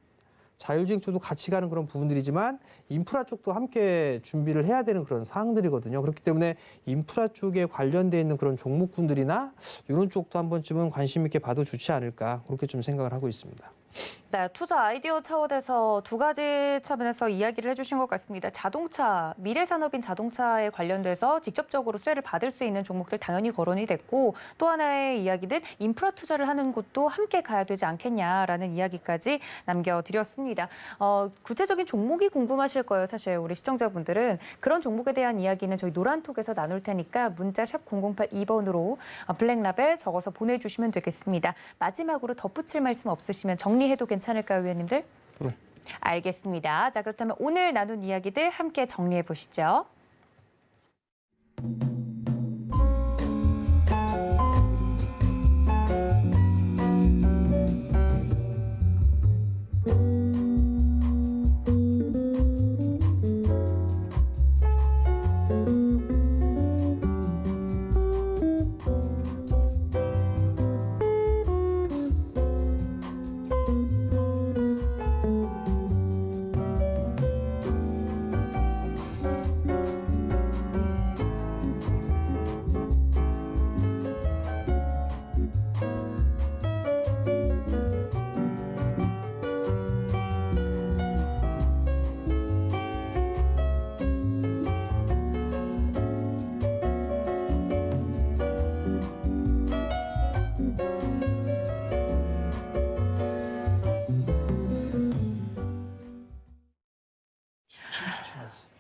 자율주행 쪽도 같이 가는 그런 부분들이지만 인프라 쪽도 함께 준비를 해야 되는 그런 상황들이거든요. 그렇기 때문에 인프라 쪽에 관련돼 있는 그런 종목군들이나 이런 쪽도 한 번쯤은 관심 있게 봐도 좋지 않을까 그렇게 좀 생각을 하고 있습니다. 네, 투자 아이디어 차원에서 두 가지 차원에서 이야기를 해주신 것 같습니다. 자동차, 미래 산업인 자동차에 관련돼서 직접적으로 수혜를 받을 수 있는 종목들 당연히 거론이 됐고 또 하나의 이야기는 인프라 투자를 하는 곳도 함께 가야 되지 않겠냐라는 이야기까지 남겨드렸습니다. 구체적인 종목이 궁금하실 거예요. 사실 우리 시청자분들은 그런 종목에 대한 이야기는 저희 노란톡에서 나눌 테니까 문자 샵 0082번으로 블랙라벨 적어서 보내주시면 되겠습니다. 마지막으로 덧붙일 말씀 없으시면 정리해도 괜찮을까요, 위원님들? 네. 알겠습니다. 자, 그렇다면 오늘 나눈 이야기들 함께 정리해 보시죠.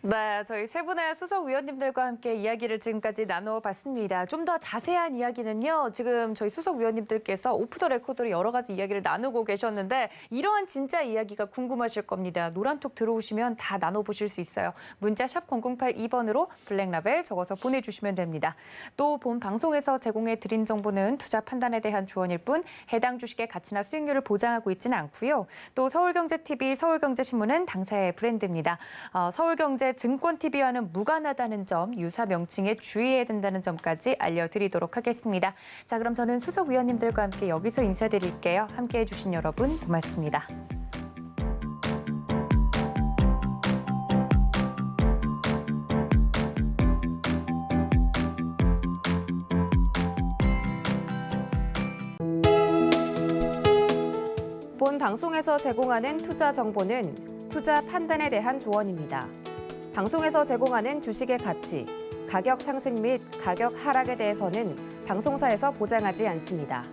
네, 저희 세 분의 수석 위원님들과 함께 이야기를 지금까지 나눠봤습니다. 좀 더 자세한 이야기는요, 지금 저희 수석 위원님들께서 오프 더 레코드로 여러 가지 이야기를 나누고 계셨는데 이러한 진짜 이야기가 궁금하실 겁니다. 노란톡 들어오시면 다 나눠보실 수 있어요. 문자 샵 0082번으로 블랙라벨 적어서 보내주시면 됩니다. 또 본 방송에서 제공해드린 정보는 투자 판단에 대한 조언일 뿐 해당 주식의 가치나 수익률을 보장하고 있지는 않고요. 또 서울경제TV, 서울경제신문은 당사의 브랜드입니다. 서울경제 증권TV와는 무관하다는 점, 유사 명칭에 주의해야 된다는 점까지 알려드리도록 하겠습니다. 자, 그럼 저는 수석 위원님들과 함께 여기서 인사드릴게요. 함께해 주신 여러분 고맙습니다. 본 방송에서 제공하는 투자 정보는 투자 판단에 대한 조언입니다. 방송에서 제공하는 주식의 가치, 가격 상승 및 가격 하락에 대해서는 방송사에서 보장하지 않습니다.